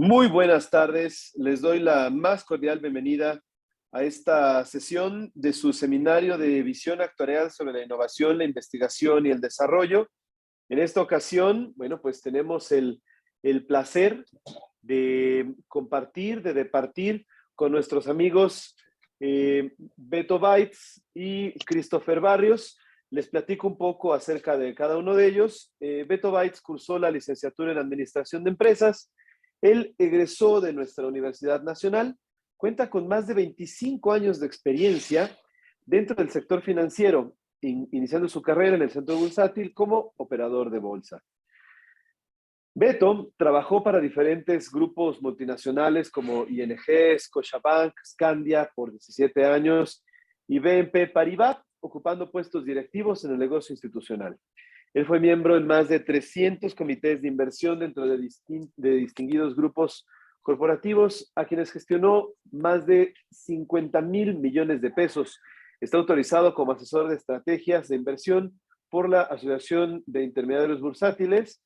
Muy buenas tardes. Les doy la más cordial bienvenida a esta sesión de su seminario de visión actuarial sobre la innovación, la investigación y el desarrollo. En esta ocasión, bueno, pues tenemos el placer de compartir, de departir con nuestros amigos Beto Baitz y Christopher Barrios. Les platico un poco acerca de cada uno de ellos. Beto Baitz cursó la licenciatura en Administración de Empresas. Él egresó de nuestra Universidad Nacional, cuenta con más de 25 años de experiencia dentro del sector financiero, iniciando su carrera en el centro bursátil como operador de bolsa. Beto trabajó para diferentes grupos multinacionales como ING, Scotiabank, Scandia por 17 años y BNP Paribas, ocupando puestos directivos en el negocio institucional. Él fue miembro en más de 300 comités de inversión dentro de distinguidos grupos corporativos, a quienes gestionó más de 50,000 millones de pesos. Está autorizado como asesor de estrategias de inversión por la Asociación de Intermediarios Bursátiles,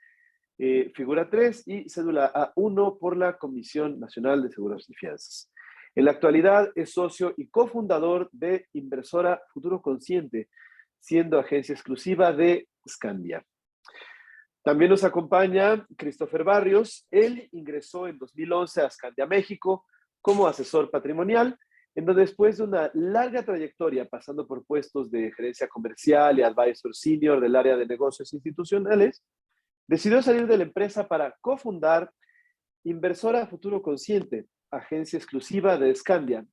figura 3, y cédula A1 por la Comisión Nacional de Seguros y Fianzas. En la actualidad es socio y cofundador de Inversora Futuro Consciente, siendo agencia exclusiva de Scandia. También nos acompaña Christopher Barrios. Él ingresó en 2011 a Scandia México como asesor patrimonial, en donde después de una larga trayectoria pasando por puestos de gerencia comercial y advisor senior del área de negocios institucionales, decidió salir de la empresa para cofundar Inversora Futuro Consciente, agencia exclusiva de Scandia.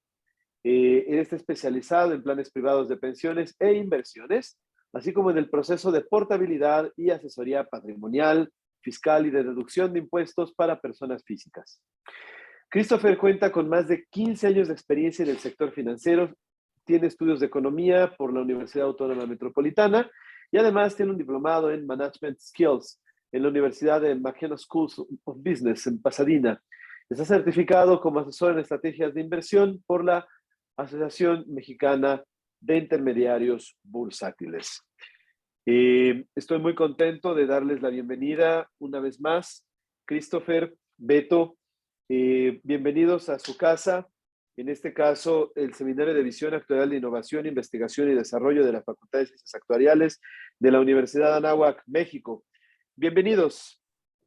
Él está especializado en planes privados de pensiones e inversiones, así como en el proceso de portabilidad y asesoría patrimonial, fiscal y de deducción de impuestos para personas físicas. Christopher cuenta con más de 15 años de experiencia en el sector financiero, tiene estudios de economía por la Universidad Autónoma Metropolitana y además tiene un diplomado en Management Skills en la Universidad de McKenna School of Business en Pasadena. Está certificado como asesor en estrategias de inversión por la Asociación Mexicana de Intermediarios Bursátiles. Estoy muy contento de darles la bienvenida una vez más. Christopher, Beto, bienvenidos a su casa. En este caso, el Seminario de Visión Actuarial de Innovación, Investigación y Desarrollo de la Facultad de Ciencias Actuariales de la Universidad de Anáhuac, México. Bienvenidos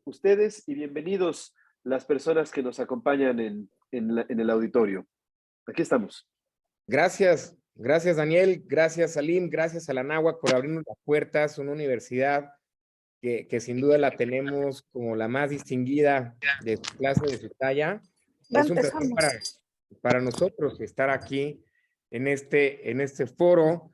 ustedes y bienvenidos las personas que nos acompañan en el auditorio. Aquí estamos. Gracias Daniel, gracias Salim, gracias a la Anáhuac por abrirnos las puertas, una universidad que sin duda la tenemos como la más distinguida de su clase, de su talla. Es un placer para nosotros estar aquí en este foro,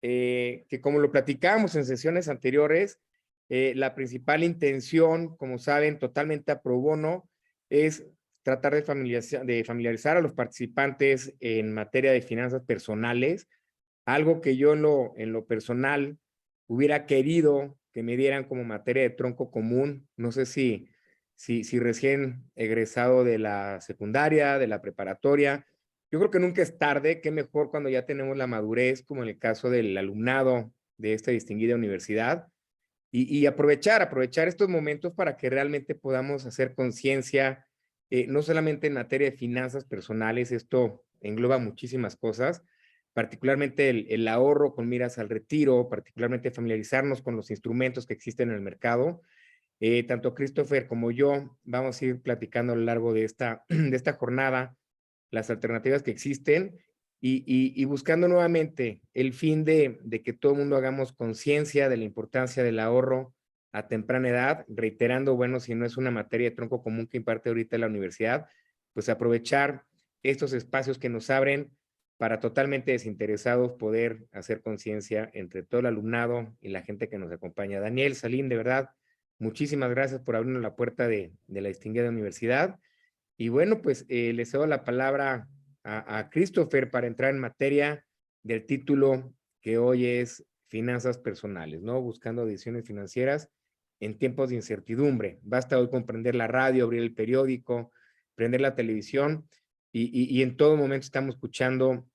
que como lo platicamos en sesiones anteriores, la principal intención, como saben, totalmente a pro bono, es tratar de familiarizar a los participantes en materia de finanzas personales, algo que yo en lo personal hubiera querido que me dieran como materia de tronco común. No sé si recién egresado de la secundaria, de la preparatoria. Yo creo que nunca es tarde, qué mejor cuando ya tenemos la madurez, como en el caso del alumnado de esta distinguida universidad, y aprovechar estos momentos para que realmente podamos hacer conciencia, no solamente en materia de finanzas personales, esto engloba muchísimas cosas, particularmente el ahorro con miras al retiro, particularmente familiarizarnos con los instrumentos que existen en el mercado. Tanto Christopher como yo vamos a ir platicando a lo largo de esta jornada las alternativas que existen y buscando nuevamente el fin de que todo el mundo hagamos conciencia de la importancia del ahorro a temprana edad, reiterando, bueno, si no es una materia de tronco común que imparte ahorita la universidad, pues aprovechar estos espacios que nos abren para totalmente desinteresados poder hacer conciencia entre todo el alumnado y la gente que nos acompaña. Daniel, Salim, de verdad, muchísimas gracias por abrirnos la puerta de la distinguida universidad. Y bueno, pues le cedo la palabra a Christopher para entrar en materia del título que hoy es Finanzas Personales, ¿no? Buscando decisiones financieras en tiempos de incertidumbre. Basta hoy comprender la radio, abrir el periódico, prender la televisión y en todo momento estamos escuchando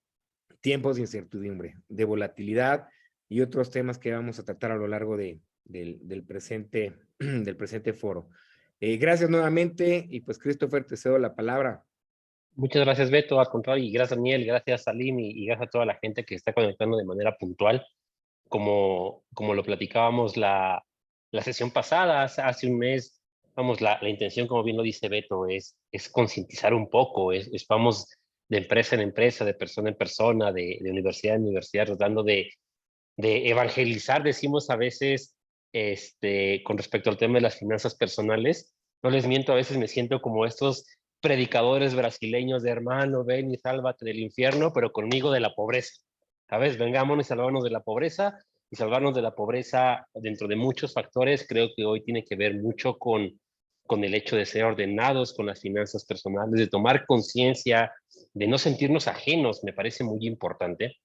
tiempos de incertidumbre, de volatilidad y otros temas que vamos a tratar a lo largo del presente foro. Gracias nuevamente y pues Christopher, te cedo la palabra. Muchas gracias, Beto. Al contrario, y gracias, Daniel, gracias, Salim, y gracias a toda la gente que está conectando de manera puntual. Como lo platicábamos la sesión pasada, hace un mes, vamos, la intención, como bien lo dice Beto, es concientizar un poco, vamos de empresa en empresa, de persona en persona, de universidad en universidad, tratando de evangelizar, decimos a veces, con respecto al tema de las finanzas personales. No les miento, a veces me siento como estos predicadores brasileños de hermano, ven y sálvate del infierno, pero conmigo de la pobreza. ¿Sabes? Vengámonos y salvarnos de la pobreza, y salvarnos de la pobreza dentro de muchos factores. Creo que hoy tiene que ver mucho con el hecho de ser ordenados con las finanzas personales, de tomar conciencia, de no sentirnos ajenos, me parece muy importante.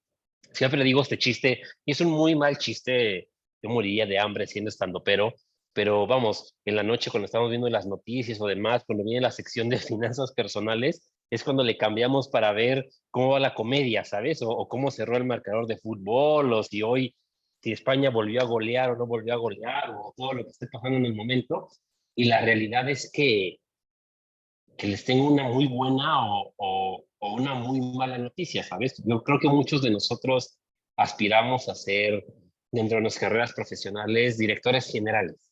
Siempre le digo este chiste, y es un muy mal chiste, yo moriría de hambre siendo estandopero, pero vamos, en la noche cuando estamos viendo las noticias o demás, cuando viene la sección de finanzas personales, es cuando le cambiamos para ver cómo va la comedia, ¿sabes? O cómo cerró el marcador de fútbol, o si hoy, si España volvió a golear o no volvió a golear, o todo lo que esté pasando en el momento. Y la realidad es que les tengo una muy buena o una muy mala noticia, ¿sabes? Yo creo que muchos de nosotros aspiramos a ser, dentro de nuestras carreras profesionales, directores generales,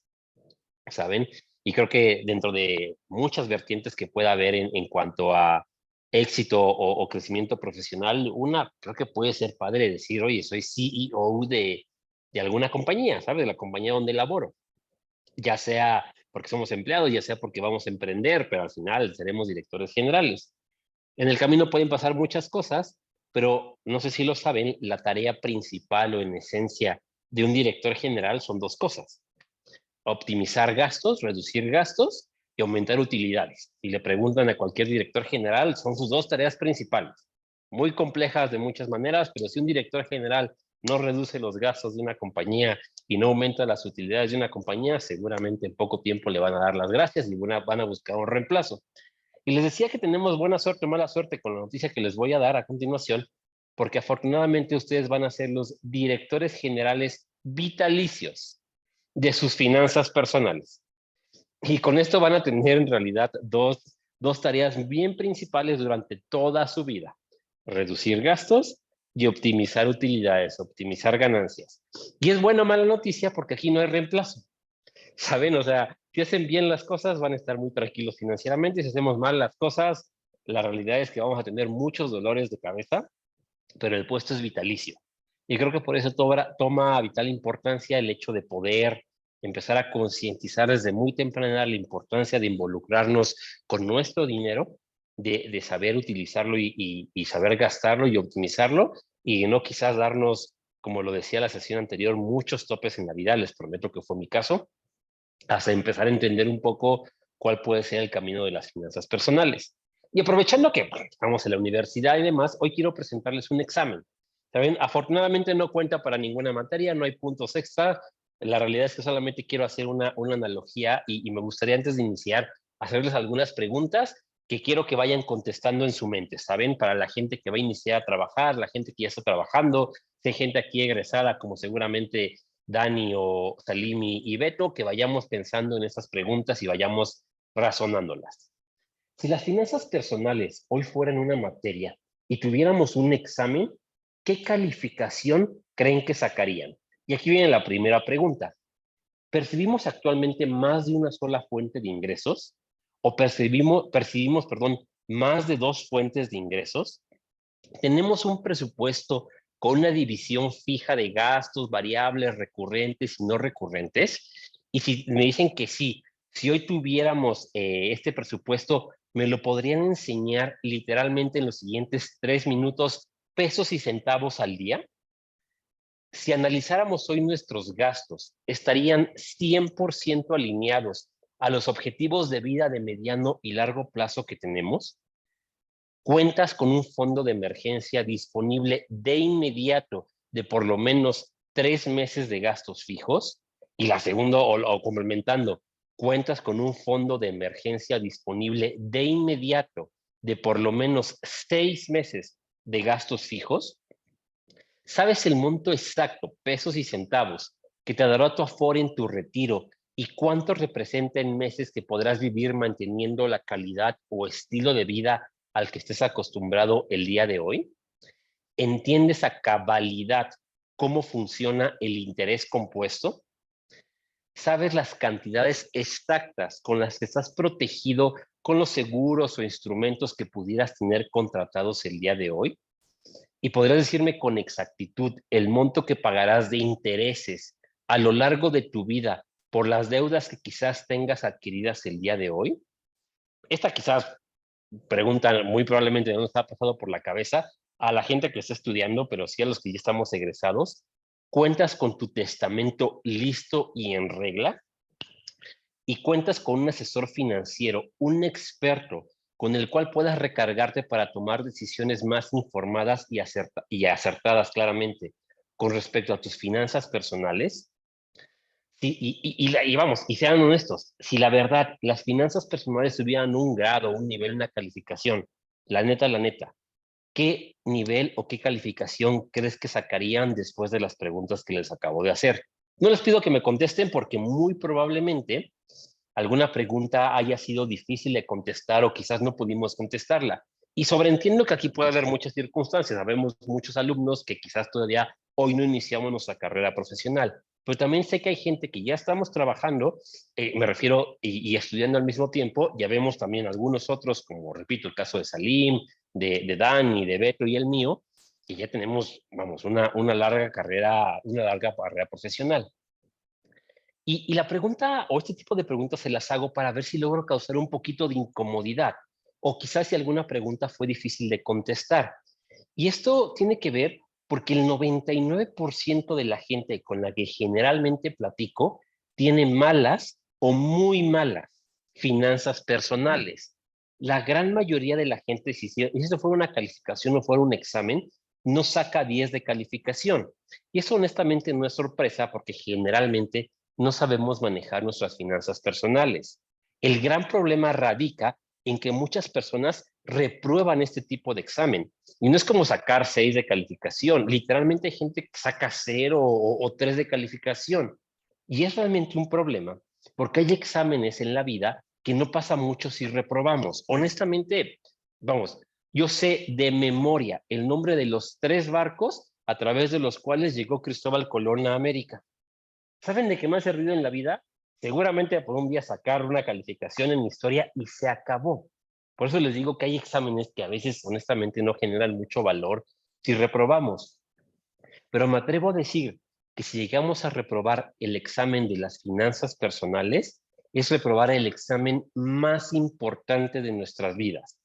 ¿saben? Y creo que dentro de muchas vertientes que pueda haber en cuanto a éxito o crecimiento profesional, una creo que puede ser padre decir, oye, soy CEO de alguna compañía, ¿sabes? De la compañía donde laboro, ya sea porque somos empleados, ya sea porque vamos a emprender, pero al final seremos directores generales. En el camino pueden pasar muchas cosas, pero no sé si lo saben, la tarea principal o en esencia de un director general son dos cosas: optimizar gastos, reducir gastos y aumentar utilidades. Si le preguntan a cualquier director general, son sus dos tareas principales. Muy complejas de muchas maneras, pero si un director general no reduce los gastos de una compañía y no aumenta las utilidades de una compañía, seguramente en poco tiempo le van a dar las gracias y van a buscar un reemplazo. Y les decía que tenemos buena suerte o mala suerte con la noticia que les voy a dar a continuación, porque afortunadamente ustedes van a ser los directores generales vitalicios de sus finanzas personales. Y con esto van a tener en realidad dos tareas bien principales durante toda su vida: reducir gastos y optimizar utilidades, optimizar ganancias. Y es buena o mala noticia porque aquí no hay reemplazo, ¿saben? O sea, si hacen bien las cosas van a estar muy tranquilos financieramente, y si hacemos mal las cosas, la realidad es que vamos a tener muchos dolores de cabeza, pero el puesto es vitalicio. Y creo que por eso toma vital importancia el hecho de poder empezar a concientizar desde muy temprana edad la importancia de involucrarnos con nuestro dinero, de saber utilizarlo y saber gastarlo y optimizarlo, y no quizás darnos, como lo decía la sesión anterior, muchos topes en la vida. Les prometo que fue mi caso, hasta empezar a entender un poco cuál puede ser el camino de las finanzas personales. Y aprovechando que estamos en la universidad y demás, hoy quiero presentarles un examen. ¿Saben? Afortunadamente no cuenta para ninguna materia, no hay puntos extra. La realidad es que solamente quiero hacer una analogía, y me gustaría, antes de iniciar, hacerles algunas preguntas que quiero que vayan contestando en su mente, ¿saben? Para la gente que va a iniciar a trabajar, la gente que ya está trabajando, si hay gente aquí egresada, como seguramente Dani o Salim y Beto, que vayamos pensando en estas preguntas y vayamos razonándolas. Si las finanzas personales hoy fueran una materia y tuviéramos un examen, ¿qué calificación creen que sacarían? Y aquí viene la primera pregunta. ¿Percibimos actualmente más de una sola fuente de ingresos? ¿O percibimos, más de dos fuentes de ingresos? ¿Tenemos un presupuesto con una división fija de gastos, variables, recurrentes y no recurrentes? Y si me dicen que sí, si hoy tuviéramos este presupuesto, ¿me lo podrían enseñar literalmente en los siguientes 3 minutos, pesos y centavos al día? Si analizáramos hoy nuestros gastos, ¿estarían 100% alineados a los objetivos de vida de mediano y largo plazo que tenemos? ¿Cuentas con un fondo de emergencia disponible de inmediato de por lo menos 3 meses de gastos fijos? Y la segunda, o complementando, ¿cuentas con un fondo de emergencia disponible de inmediato de por lo menos 6 meses de gastos fijos? ¿Sabes el monto exacto, pesos y centavos, que te dará tu Afore en tu retiro ¿Y cuánto representa en meses que podrás vivir manteniendo la calidad o estilo de vida al que estés acostumbrado el día de hoy? ¿Entiendes a cabalidad cómo funciona el interés compuesto? ¿Sabes las cantidades exactas con las que estás protegido con los seguros o instrumentos que pudieras tener contratados el día de hoy? ¿Y podrás decirme con exactitud el monto que pagarás de intereses a lo largo de tu vida por las deudas que quizás tengas adquiridas el día de hoy? Esta quizás pregunta muy probablemente no nos ha pasado por la cabeza a la gente que está estudiando, pero sí a los que ya estamos egresados. ¿Cuentas con tu testamento listo y en regla? ¿Y cuentas con un asesor financiero, un experto con el cual puedas recargarte para tomar decisiones más informadas y acertadas claramente con respecto a tus finanzas personales? Sí, y vamos, y sean honestos, si la verdad las finanzas personales tuvieran un grado, un nivel, una calificación, la neta, ¿qué nivel o qué calificación crees que sacarían después de las preguntas que les acabo de hacer? No les pido que me contesten porque muy probablemente alguna pregunta haya sido difícil de contestar o quizás no pudimos contestarla. Y sobreentiendo que aquí puede haber muchas circunstancias. Sabemos muchos alumnos que quizás todavía hoy no iniciamos nuestra carrera profesional, pero también sé que hay gente que ya estamos trabajando, me refiero, y estudiando al mismo tiempo. Ya vemos también algunos otros, como repito, el caso de Salim, de Dani, de Beto y el mío, y ya tenemos, vamos, una larga carrera profesional. Y la pregunta, o este tipo de preguntas se las hago para ver si logro causar un poquito de incomodidad, o quizás si alguna pregunta fue difícil de contestar. Y esto tiene que ver porque el 99% de la gente con la que generalmente platico tiene malas o muy malas finanzas personales. La gran mayoría de la gente, si esto fuera una calificación o fuera un examen, no saca 10 de calificación. Y eso honestamente no es sorpresa porque generalmente no sabemos manejar nuestras finanzas personales. El gran problema radica en que muchas personas reprueban este tipo de examen. Y no es como sacar 6 de calificación. Literalmente hay gente que saca 0 o 3 de calificación. Y es realmente un problema, porque hay exámenes en la vida que no pasa mucho si reprobamos. Honestamente, vamos, yo sé de memoria el nombre de los 3 barcos a través de los cuales llegó Cristóbal Colón a América. ¿Saben de qué me ha servido en la vida? Seguramente por un día sacar una calificación en historia y se acabó. Por eso les digo que hay exámenes que a veces honestamente no generan mucho valor si reprobamos. Pero me atrevo a decir que si llegamos a reprobar el examen de las finanzas personales, es reprobar el examen más importante de nuestras vidas.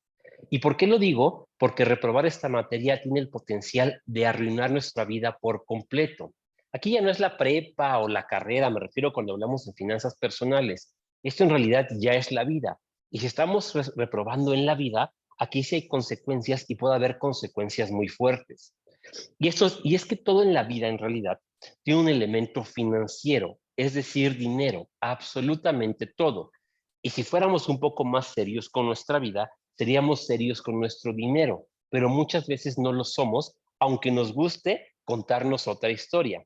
¿Y por qué lo digo? Porque reprobar esta materia tiene el potencial de arruinar nuestra vida por completo. Aquí ya no es la prepa o la carrera, me refiero cuando hablamos de finanzas personales. Esto en realidad ya es la vida. Y si estamos reprobando en la vida, aquí sí hay consecuencias y puede haber consecuencias muy fuertes. Y es que todo en la vida en realidad tiene un elemento financiero, es decir, dinero, absolutamente todo. Y si fuéramos un poco más serios con nuestra vida, seríamos serios con nuestro dinero, pero muchas veces no lo somos, aunque nos guste contarnos otra historia.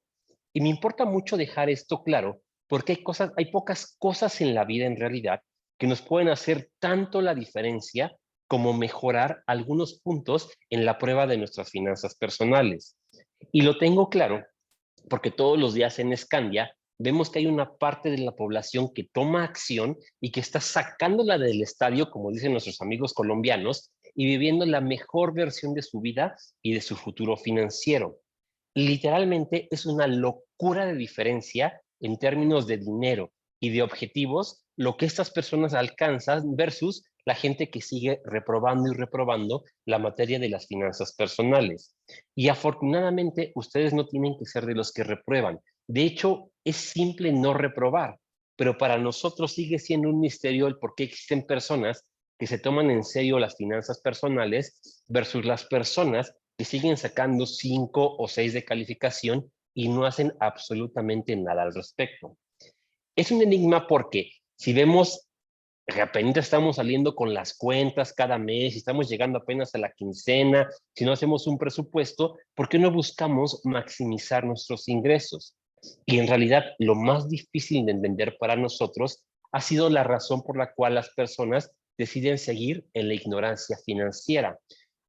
Y me importa mucho dejar esto claro, porque hay pocas cosas en la vida en realidad que nos pueden hacer tanto la diferencia como mejorar algunos puntos en la prueba de nuestras finanzas personales. Y lo tengo claro porque todos los días en Scandia vemos que hay una parte de la población que toma acción y que está sacándola del estadio, como dicen nuestros amigos colombianos, y viviendo la mejor versión de su vida y de su futuro financiero. Literalmente es una locura de diferencia en términos de dinero y de objetivos, lo que estas personas alcanzan versus la gente que sigue reprobando y reprobando la materia de las finanzas personales. Y afortunadamente ustedes no tienen que ser de los que reprueban. De hecho, es simple no reprobar, pero para nosotros sigue siendo un misterio el por qué existen personas que se toman en serio las finanzas personales versus las personas que siguen sacando 5 o 6 de calificación y no hacen absolutamente nada al respecto. Es un enigma porque si vemos que apenas estamos saliendo con las cuentas cada mes, estamos llegando apenas a la quincena, si no hacemos un presupuesto, ¿por qué no buscamos maximizar nuestros ingresos? Y en realidad lo más difícil de entender para nosotros ha sido la razón por la cual las personas deciden seguir en la ignorancia financiera.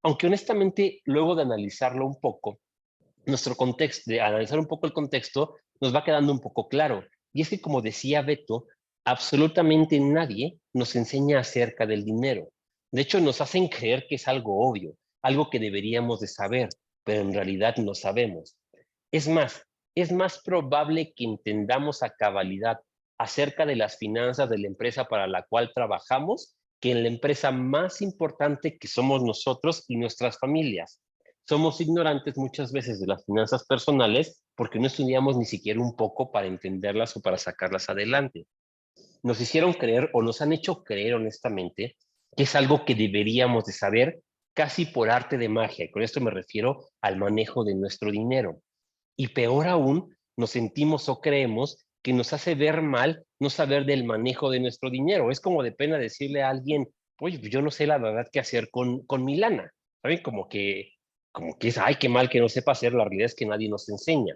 Aunque honestamente, luego de analizarlo un poco, nuestro contexto, de analizar un poco el contexto, nos va quedando un poco claro. Y es que, como decía Beto, absolutamente nadie nos enseña acerca del dinero. De hecho, nos hacen creer que es algo obvio, algo que deberíamos de saber, pero en realidad no sabemos. Es más, es más probable que entendamos a cabalidad acerca de las finanzas de la empresa para la cual trabajamos que en la empresa más importante que somos nosotros y nuestras familias. Somos ignorantes muchas veces de las finanzas personales porque no estudiamos ni siquiera un poco para entenderlas o para sacarlas adelante. Nos hicieron creer o nos han hecho creer honestamente que es algo que deberíamos de saber casi por arte de magia. Y con esto me refiero al manejo de nuestro dinero. Y peor aún, nos sentimos o creemos que nos hace ver mal no saber del manejo de nuestro dinero. Es como de pena decirle a alguien, oye, yo no sé la verdad qué hacer con mi lana. ¿Saben? Como que es, ay, qué mal que no sepa hacer, la realidad es que nadie nos enseña.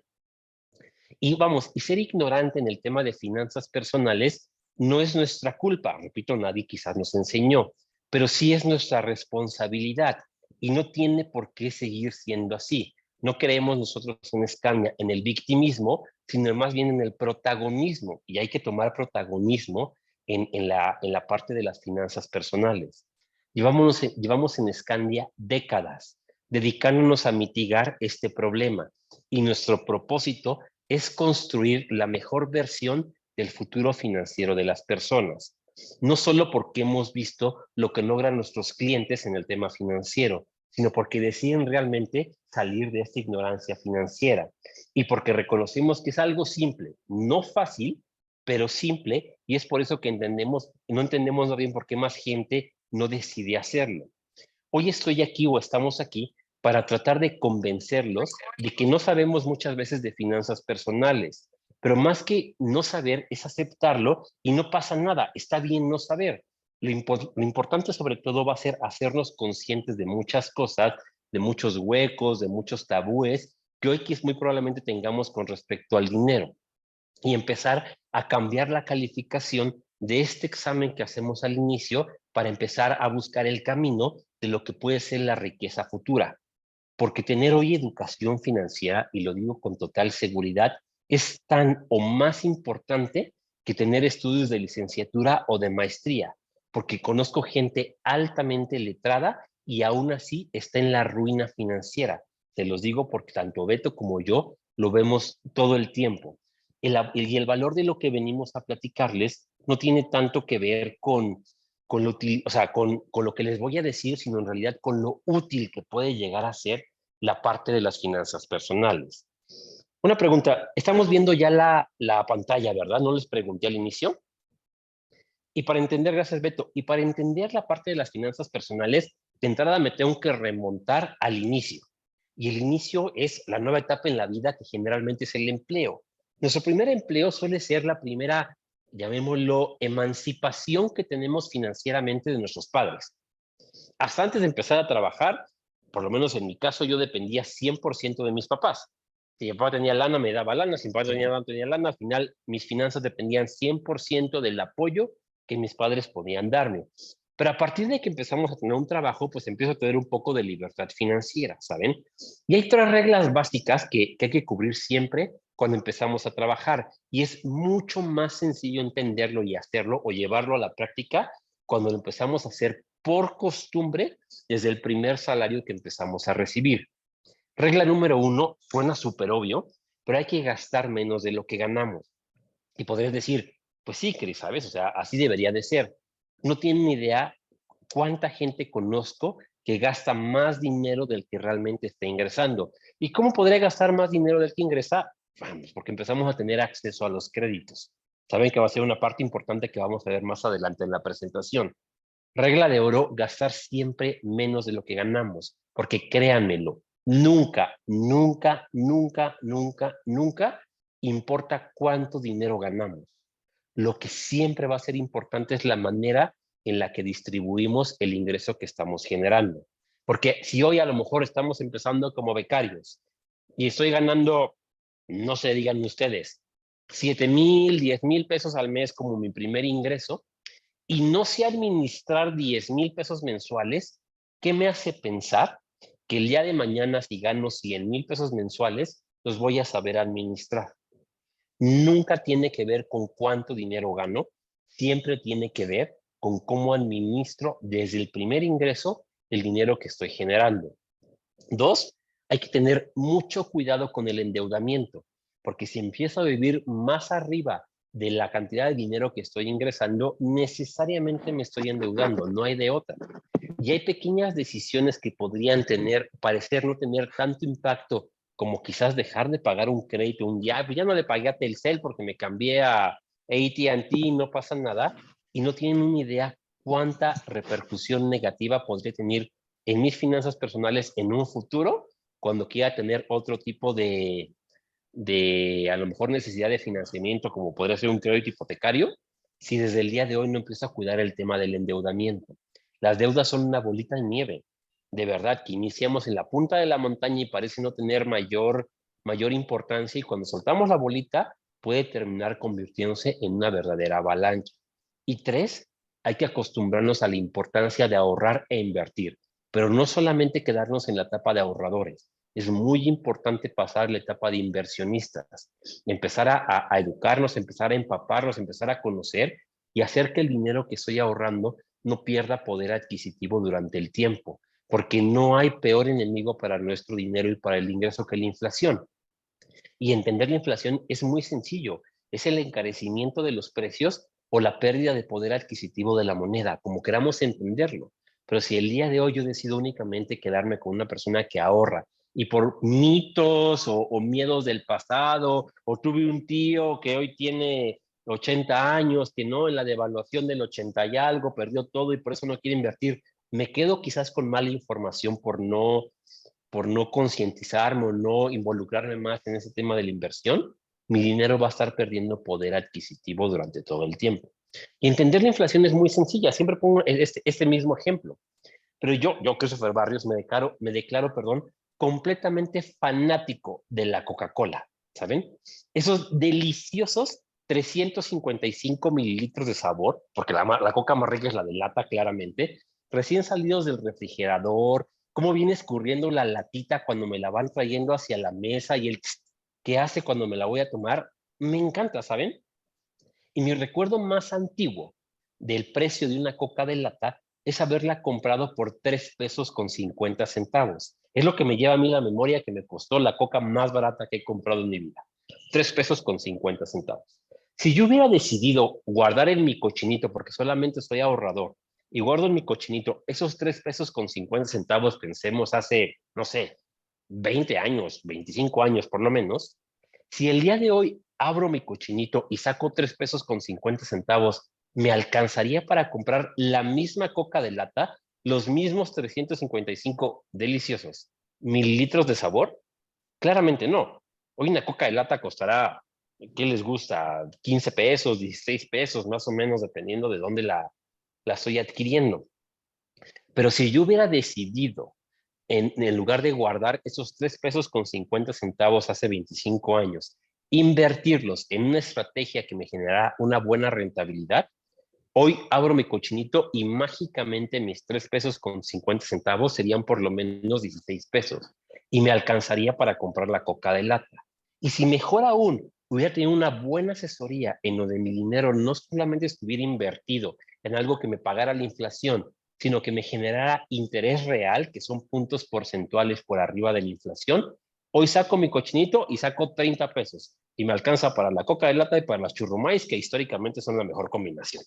Y vamos, y ser ignorante en el tema de finanzas personales no es nuestra culpa, repito, nadie quizás nos enseñó, pero sí es nuestra responsabilidad y no tiene por qué seguir siendo así. No creemos nosotros en Escania en el victimismo, sino más bien en el protagonismo, y hay que tomar protagonismo en la parte de las finanzas personales. Llevamos en Escandia décadas dedicándonos a mitigar este problema y nuestro propósito es construir la mejor versión del futuro financiero de las personas. No solo porque hemos visto lo que logran nuestros clientes en el tema financiero, sino porque deciden realmente salir de esta ignorancia financiera y porque reconocemos que es algo simple, no fácil, pero simple, y es por eso que no entendemos bien por qué más gente no decide hacerlo. Hoy estoy aquí o estamos aquí para tratar de convencerlos de que no sabemos muchas veces de finanzas personales, pero más que no saber es aceptarlo y no pasa nada, está bien no saber. Lo importante sobre todo va a ser hacernos conscientes de muchas cosas, de muchos huecos, de muchos tabúes que hoy muy probablemente tengamos con respecto al dinero y empezar a cambiar la calificación de este examen que hacemos al inicio para empezar a buscar el camino de lo que puede ser la riqueza futura. Porque tener hoy educación financiera, y lo digo con total seguridad, es tan o más importante que tener estudios de licenciatura o de maestría, porque conozco gente altamente letrada y aún así está en la ruina financiera. Se los digo porque tanto Beto como yo lo vemos todo el tiempo. Y el valor de lo que venimos a platicarles no tiene tanto que ver con con lo que les voy a decir, sino en realidad con lo útil que puede llegar a ser la parte de las finanzas personales. Una pregunta, estamos viendo ya la pantalla, ¿verdad? No les pregunté al inicio. Y para entender, gracias Beto, y para entender la parte de las finanzas personales, de entrada me tengo que remontar al inicio. Y el inicio es la nueva etapa en la vida que generalmente es el empleo. Nuestro primer empleo suele ser la primera, llamémoslo, emancipación que tenemos financieramente de nuestros padres. Hasta antes de empezar a trabajar, por lo menos en mi caso, yo dependía 100% de mis papás. Si mi papá tenía lana, me daba lana. Si mi papá tenía lana, al final mis finanzas dependían 100% del apoyo que mis padres podían darme. Pero a partir de que empezamos a tener un trabajo, pues empiezo a tener un poco de libertad financiera, ¿saben? Y hay tres reglas básicas que hay que cubrir siempre cuando empezamos a trabajar. Y es mucho más sencillo entenderlo y hacerlo o llevarlo a la práctica cuando lo empezamos a hacer por costumbre desde el primer salario que empezamos a recibir. Regla número 1, suena súper obvio, pero hay que gastar menos de lo que ganamos. Y podrías decir, pues sí, Cris, ¿sabes? O sea, así debería de ser. No tienen ni idea cuánta gente conozco que gasta más dinero del que realmente está ingresando. ¿Y cómo podría gastar más dinero del que ingresa? Vamos, porque empezamos a tener acceso a los créditos. Saben que va a ser una parte importante que vamos a ver más adelante en la presentación. Regla de oro, gastar siempre menos de lo que ganamos, porque créanmelo, nunca, nunca, nunca, nunca, nunca importa cuánto dinero ganamos. Lo que siempre va a ser importante es la manera en la que distribuimos el ingreso que estamos generando. Porque si hoy a lo mejor estamos empezando como becarios y estoy ganando no se digan ustedes, 7,000, 10,000 pesos al mes como mi primer ingreso, y no sé administrar 10,000 pesos mensuales, ¿qué me hace pensar que el día de mañana, si gano 100,000 pesos mensuales, los voy a saber administrar? Nunca tiene que ver con cuánto dinero gano, siempre tiene que ver con cómo administro desde el primer ingreso el dinero que estoy generando. 2, hay que tener mucho cuidado con el endeudamiento, porque si empiezo a vivir más arriba de la cantidad de dinero que estoy ingresando, necesariamente me estoy endeudando, no hay de otra. Y hay pequeñas decisiones que podrían parecer no tener tanto impacto como quizás dejar de pagar un crédito un día, pues ya no le pagué a Telcel porque me cambié a AT&T, no pasa nada, y no tienen una idea cuánta repercusión negativa podría tener en mis finanzas personales en un futuro cuando quiera tener otro tipo de a lo mejor necesidad de financiamiento, como podría ser un crédito hipotecario, si desde el día de hoy no empiezo a cuidar el tema del endeudamiento. Las deudas son una bolita de nieve, de verdad, que iniciamos en la punta de la montaña y parece no tener mayor importancia, y cuando soltamos la bolita puede terminar convirtiéndose en una verdadera avalancha. Y 3, hay que acostumbrarnos a la importancia de ahorrar e invertir, pero no solamente quedarnos en la etapa de ahorradores. Es muy importante pasar la etapa de inversionistas, empezar a educarnos, empezar a empaparnos, empezar a conocer y hacer que el dinero que estoy ahorrando no pierda poder adquisitivo durante el tiempo, porque no hay peor enemigo para nuestro dinero y para el ingreso que la inflación. Y entender la inflación es muy sencillo, es el encarecimiento de los precios o la pérdida de poder adquisitivo de la moneda, como queramos entenderlo. Pero si el día de hoy yo decido únicamente quedarme con una persona que ahorra y por mitos o miedos del pasado, o tuve un tío que hoy tiene 80 años, que no, en la devaluación del 80 y algo, perdió todo y por eso no quiere invertir, me quedo quizás con mala información por no concientizarme o no involucrarme más en ese tema de la inversión, mi dinero va a estar perdiendo poder adquisitivo durante todo el tiempo. Y entender la inflación es muy sencilla, siempre pongo este mismo ejemplo, pero yo Christopher Barrios, me declaro, completamente fanático de la Coca-Cola, ¿saben? Esos deliciosos 355 mililitros de sabor, porque la coca más rica es la de lata, claramente, recién salidos del refrigerador, cómo viene escurriendo la latita cuando me la van trayendo hacia la mesa y el que hace cuando me la voy a tomar, me encanta, ¿saben? Y mi recuerdo más antiguo del precio de una coca de lata es haberla comprado por 3 pesos con 50 centavos. Es lo que me lleva a mí la memoria que me costó la coca más barata que he comprado en mi vida. 3 pesos con 50 centavos. Si yo hubiera decidido guardar en mi cochinito, porque solamente soy ahorrador, y guardo en mi cochinito esos 3 pesos con 50 centavos, pensemos hace, no sé, 20 años, 25 años por lo menos, si el día de hoy abro mi cochinito y saco 3 pesos con 50 centavos, ¿me alcanzaría para comprar la misma coca de lata, los mismos 355 deliciosos mililitros de sabor? Claramente no. Hoy una coca de lata costará, ¿qué les gusta? 15 pesos, 16 pesos, más o menos, dependiendo de dónde la estoy adquiriendo. Pero si yo hubiera decidido, en lugar de guardar esos 3 pesos con 50 centavos hace 25 años, invertirlos en una estrategia que me generara una buena rentabilidad, hoy abro mi cochinito y mágicamente mis 3 pesos con 50 centavos serían por lo menos 16 pesos y me alcanzaría para comprar la coca de lata. Y si mejor aún, hubiera tenido una buena asesoría en donde mi dinero no solamente estuviera invertido en algo que me pagara la inflación, sino que me generara interés real, que son puntos porcentuales por arriba de la inflación, hoy saco mi cochinito y saco 30 pesos y me alcanza para la coca de lata y para las churrumais, que históricamente son la mejor combinación.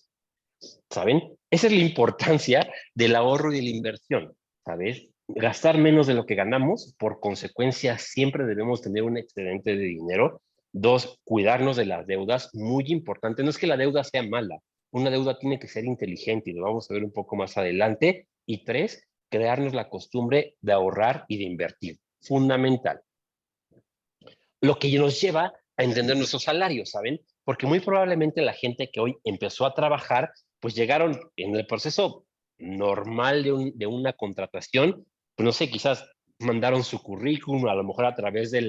¿Saben? Esa es la importancia del ahorro y de la inversión, ¿sabes? Gastar menos de lo que ganamos, por consecuencia siempre debemos tener un excedente de dinero. 2, cuidarnos de las deudas, muy importante. No es que la deuda sea mala, una deuda tiene que ser inteligente y lo vamos a ver un poco más adelante. Y 3, crearnos la costumbre de ahorrar y de invertir, fundamental. Lo que nos lleva a entender nuestros salarios, ¿saben? Porque muy probablemente la gente que hoy empezó a trabajar, pues llegaron en el proceso normal de una contratación, pues no sé, quizás mandaron su currículum, a lo mejor a través de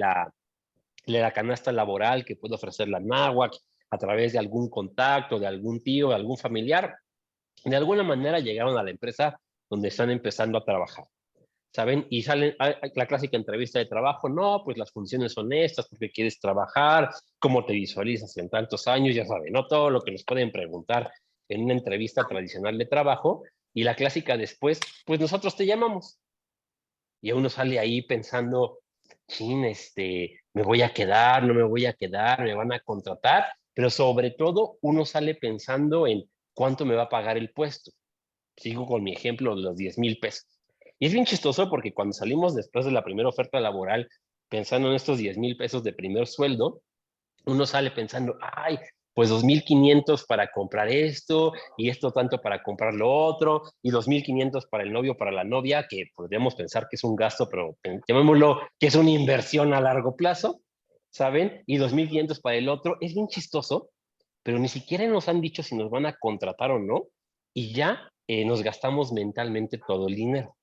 de la canasta laboral que puede ofrecer la náhuatl a través de algún contacto, de algún tío, de algún familiar. De alguna manera llegaron a la empresa donde están empezando a trabajar, ¿saben? Y salen la clásica entrevista de trabajo, no, pues las funciones son estas, porque quieres trabajar, cómo te visualizas en tantos años, ya saben, ¿no? Todo lo que nos pueden preguntar en una entrevista tradicional de trabajo, y la clásica después, pues nosotros te llamamos. Y uno sale ahí pensando, chin, me voy a quedar, no me voy a quedar, me van a contratar, pero sobre todo uno sale pensando en cuánto me va a pagar el puesto. Sigo con mi ejemplo de los 10,000 pesos. Y es bien chistoso porque cuando salimos después de la primera oferta laboral, pensando en estos 10,000 pesos de primer sueldo, uno sale pensando, ay, pues 2,500 para comprar esto, y esto tanto para comprar lo otro, y 2,500 para el novio, para la novia, que podríamos pensar que es un gasto, pero llamémoslo que es una inversión a largo plazo, ¿saben? Y 2,500 para el otro. Es bien chistoso, pero ni siquiera nos han dicho si nos van a contratar o no, y ya nos gastamos mentalmente todo el dinero.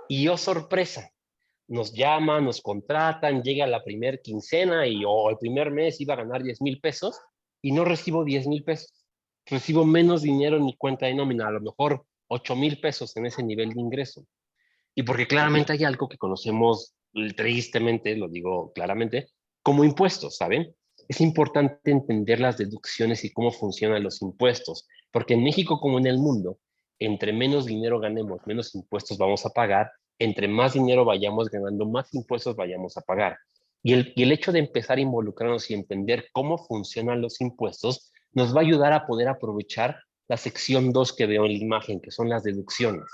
Y oh, sorpresa, nos llaman, nos contratan, llega la primer quincena y el primer mes iba a ganar 10,000 pesos y no recibo 10,000 pesos. Recibo menos dinero en mi cuenta de nómina, a lo mejor 8,000 pesos en ese nivel de ingreso. Y porque claramente hay algo que conocemos tristemente, lo digo claramente, como impuestos, ¿saben? Es importante entender las deducciones y cómo funcionan los impuestos, porque en México como en el mundo, entre menos dinero ganemos, menos impuestos vamos a pagar, entre más dinero vayamos ganando, más impuestos vayamos a pagar. Y el hecho de empezar a involucrarnos y entender cómo funcionan los impuestos nos va a ayudar a poder aprovechar la sección 2 que veo en la imagen, que son las deducciones.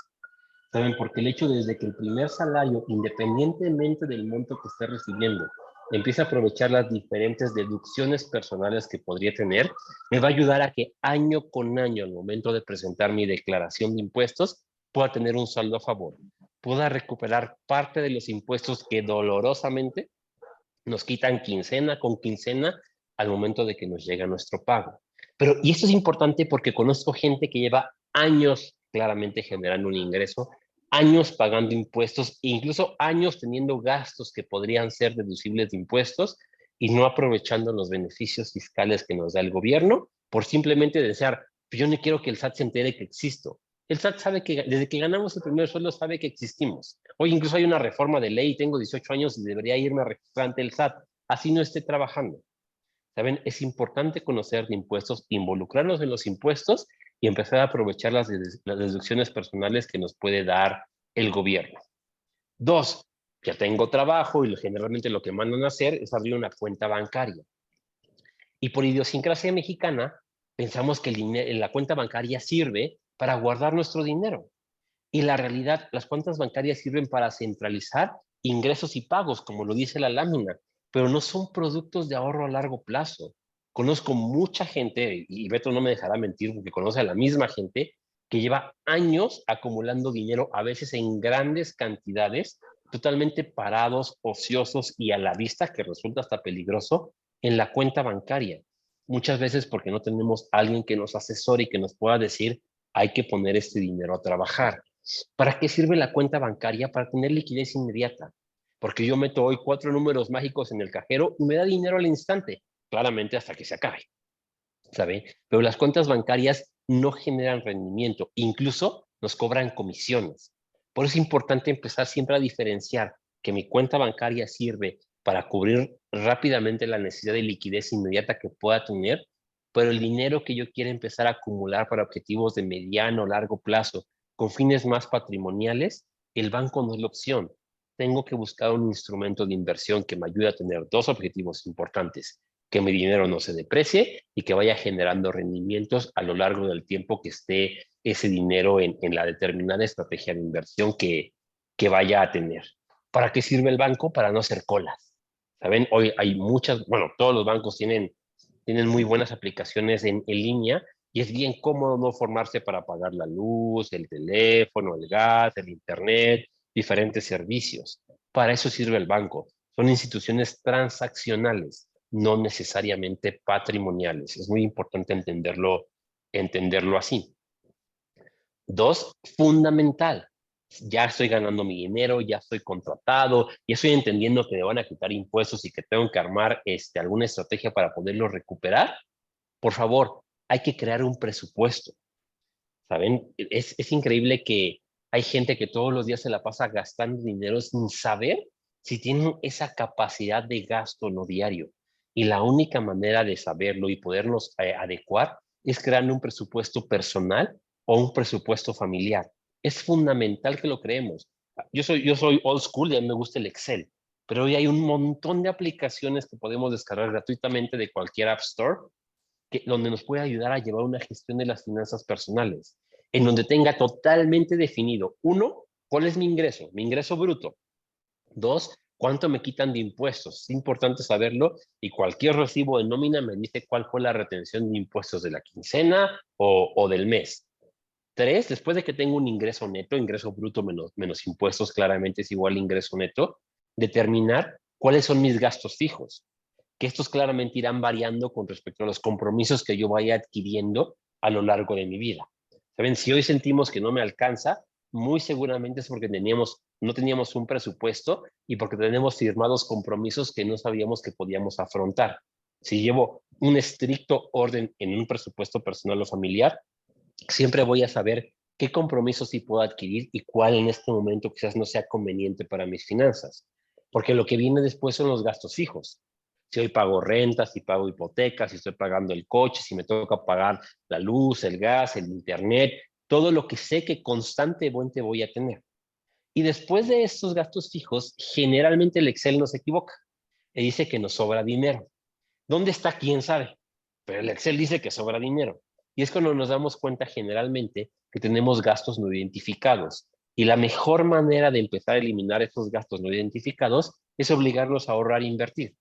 ¿Saben? Porque el hecho desde que el primer salario, independientemente del monto que esté recibiendo, empiece a aprovechar las diferentes deducciones personales que podría tener, me va a ayudar a que año con año, al momento de presentar mi declaración de impuestos, pueda tener un saldo a favor, pueda recuperar parte de los impuestos que dolorosamente nos quitan quincena con quincena al momento de que nos llega nuestro pago. Y esto es importante porque conozco gente que lleva años claramente generando un ingreso, años pagando impuestos, incluso años teniendo gastos que podrían ser deducibles de impuestos y no aprovechando los beneficios fiscales que nos da el gobierno por simplemente desear, pues yo no quiero que el SAT se entere que existo. El SAT sabe que desde que ganamos el primer sueldo sabe que existimos. Hoy incluso hay una reforma de ley, tengo 18 años y debería irme a registrar ante el SAT. Así no esté trabajando. ¿Saben? Es importante conocer de impuestos, involucrarnos en los impuestos y empezar a aprovechar las deducciones personales que nos puede dar el gobierno. 2, ya tengo trabajo y generalmente lo que mandan a hacer es abrir una cuenta bancaria. Y por idiosincrasia mexicana, pensamos que la cuenta bancaria sirve para guardar nuestro dinero. Y la realidad, las cuentas bancarias sirven para centralizar ingresos y pagos, como lo dice la lámina, pero no son productos de ahorro a largo plazo. Conozco mucha gente, y Beto no me dejará mentir porque conoce a la misma gente, que lleva años acumulando dinero, a veces en grandes cantidades, totalmente parados, ociosos y a la vista, que resulta hasta peligroso, en la cuenta bancaria. Muchas veces porque no tenemos alguien que nos asesore y que nos pueda decir, hay que poner este dinero a trabajar. ¿Para qué sirve la cuenta bancaria? Para tener liquidez inmediata. Porque yo meto hoy 4 números mágicos en el cajero y me da dinero al instante, claramente hasta que se acabe, ¿sabe? Pero las cuentas bancarias no generan rendimiento, incluso nos cobran comisiones. Por eso es importante empezar siempre a diferenciar que mi cuenta bancaria sirve para cubrir rápidamente la necesidad de liquidez inmediata que pueda tener, pero el dinero que yo quiero empezar a acumular para objetivos de mediano o largo plazo con fines más patrimoniales, el banco no es la opción. Tengo que buscar un instrumento de inversión que me ayude a tener 2 objetivos importantes: que mi dinero no se deprecie y que vaya generando rendimientos a lo largo del tiempo que esté ese dinero en la determinada estrategia de inversión que vaya a tener. ¿Para qué sirve el banco? Para no hacer colas. ¿Saben? Hoy hay muchas, bueno, todos los bancos tienen muy buenas aplicaciones en línea y es bien cómodo no formarse para pagar la luz, el teléfono, el gas, el internet, diferentes servicios. Para eso sirve el banco. Son instituciones transaccionales, no necesariamente patrimoniales. Es muy importante entenderlo así. 2, fundamental. Ya estoy ganando mi dinero, ya estoy contratado, ya estoy entendiendo que me van a quitar impuestos y que tengo que armar alguna estrategia para poderlo recuperar. Por favor, hay que crear un presupuesto. ¿Saben? Es increíble que hay gente que todos los días se la pasa gastando dinero sin saber si tienen esa capacidad de gasto no diario. Y la única manera de saberlo y podernos adecuar es creando un presupuesto personal o un presupuesto familiar. Es fundamental que lo creemos. Yo soy old school y a mí me gusta el Excel, pero hoy hay un montón de aplicaciones que podemos descargar gratuitamente de cualquier App Store donde nos puede ayudar a llevar una gestión de las finanzas personales, en donde tenga totalmente definido, uno, cuál es mi ingreso bruto. Dos, cuánto me quitan de impuestos. Es importante saberlo y cualquier recibo de nómina me dice cuál fue la retención de impuestos de la quincena o del mes. Tres, después de que tengo un ingreso neto, ingreso bruto menos impuestos, claramente es igual a ingreso neto, determinar cuáles son mis gastos fijos, que estos claramente irán variando con respecto a los compromisos que yo vaya adquiriendo a lo largo de mi vida. ¿Saben? Si hoy sentimos que no me alcanza, muy seguramente es porque no teníamos un presupuesto y porque tenemos firmados compromisos que no sabíamos que podíamos afrontar. Si llevo un estricto orden en un presupuesto personal o familiar, siempre voy a saber qué compromisos sí puedo adquirir y cuál en este momento quizás no sea conveniente para mis finanzas. Porque lo que viene después son los gastos fijos. Si hoy pago rentas, si pago hipotecas, si estoy pagando el coche, si me toca pagar la luz, el gas, el internet, todo lo que sé que constantemente voy a tener. Y después de estos gastos fijos, generalmente el Excel nos equivoca y dice que nos sobra dinero. ¿Dónde está? ¿Quién sabe? Pero el Excel dice que sobra dinero. Y es cuando nos damos cuenta generalmente que tenemos gastos no identificados. Y la mejor manera de empezar a eliminar esos gastos no identificados es obligarnos a ahorrar e invertir.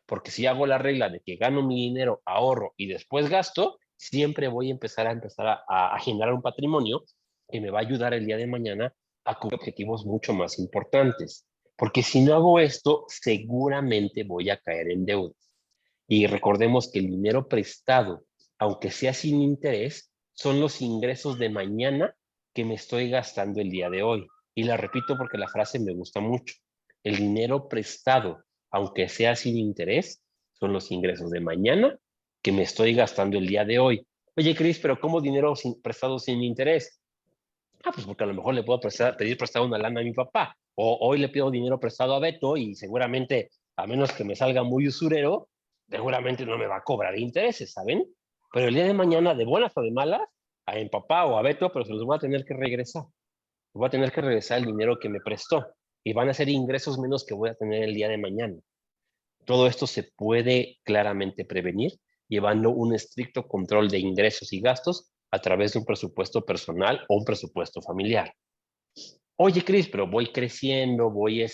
Porque si hago la regla de que gano mi dinero, ahorro y después gasto, siempre voy a empezar a generar un patrimonio que me va a ayudar el día de mañana a cubrir objetivos mucho más importantes. Porque si no hago esto, seguramente voy a caer en deudas. Y recordemos que el dinero prestado, aunque sea sin interés, son los ingresos de mañana que me estoy gastando el día de hoy. Y la repito porque la frase me gusta mucho. El dinero prestado, aunque sea sin interés, son los ingresos de mañana que me estoy gastando el día de hoy. Oye, Cris, pero ¿cómo dinero prestado sin interés? Pues porque a lo mejor le puedo pedir prestado una lana a mi papá. O hoy le pido dinero prestado a Beto y seguramente, a menos que me salga muy usurero, seguramente no me va a cobrar intereses, ¿saben? Pero el día de mañana, de buenas o de malas, a mi papá o a Beto, pero se los voy a tener que regresar. Voy a tener que regresar el dinero que me prestó. Y van a ser ingresos menos que voy a tener el día de mañana. Todo esto se puede claramente prevenir llevando un estricto control de ingresos y gastos a través de un presupuesto personal o un presupuesto familiar. Oye, Cris, pero voy creciendo, voy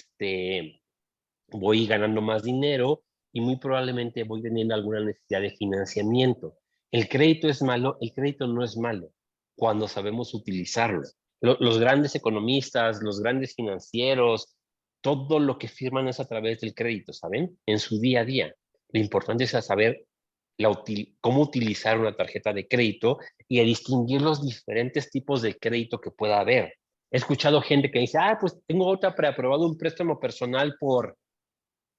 ganando más dinero y muy probablemente voy teniendo alguna necesidad de financiamiento. ¿El crédito es malo? El crédito no es malo cuando sabemos utilizarlo. Los grandes economistas, los grandes financieros, todo lo que firman es a través del crédito, ¿saben? En su día a día. Lo importante es saber cómo utilizar una tarjeta de crédito y a distinguir los diferentes tipos de crédito que pueda haber. He escuchado gente que dice, pues tengo otra preaprobado un préstamo personal por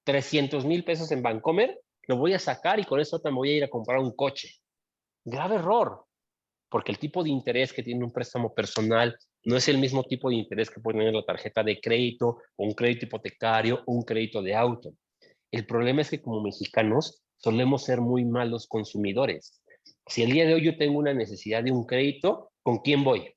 300,000 pesos en Bancomer, lo voy a sacar y con eso me voy a ir a comprar un coche. Grave error, porque el tipo de interés que tiene un préstamo personal no es el mismo tipo de interés que puede tener la tarjeta de crédito o un crédito hipotecario o un crédito de auto. El problema es que como mexicanos solemos ser muy malos consumidores. Si el día de hoy yo tengo una necesidad de un crédito, ¿con quién voy?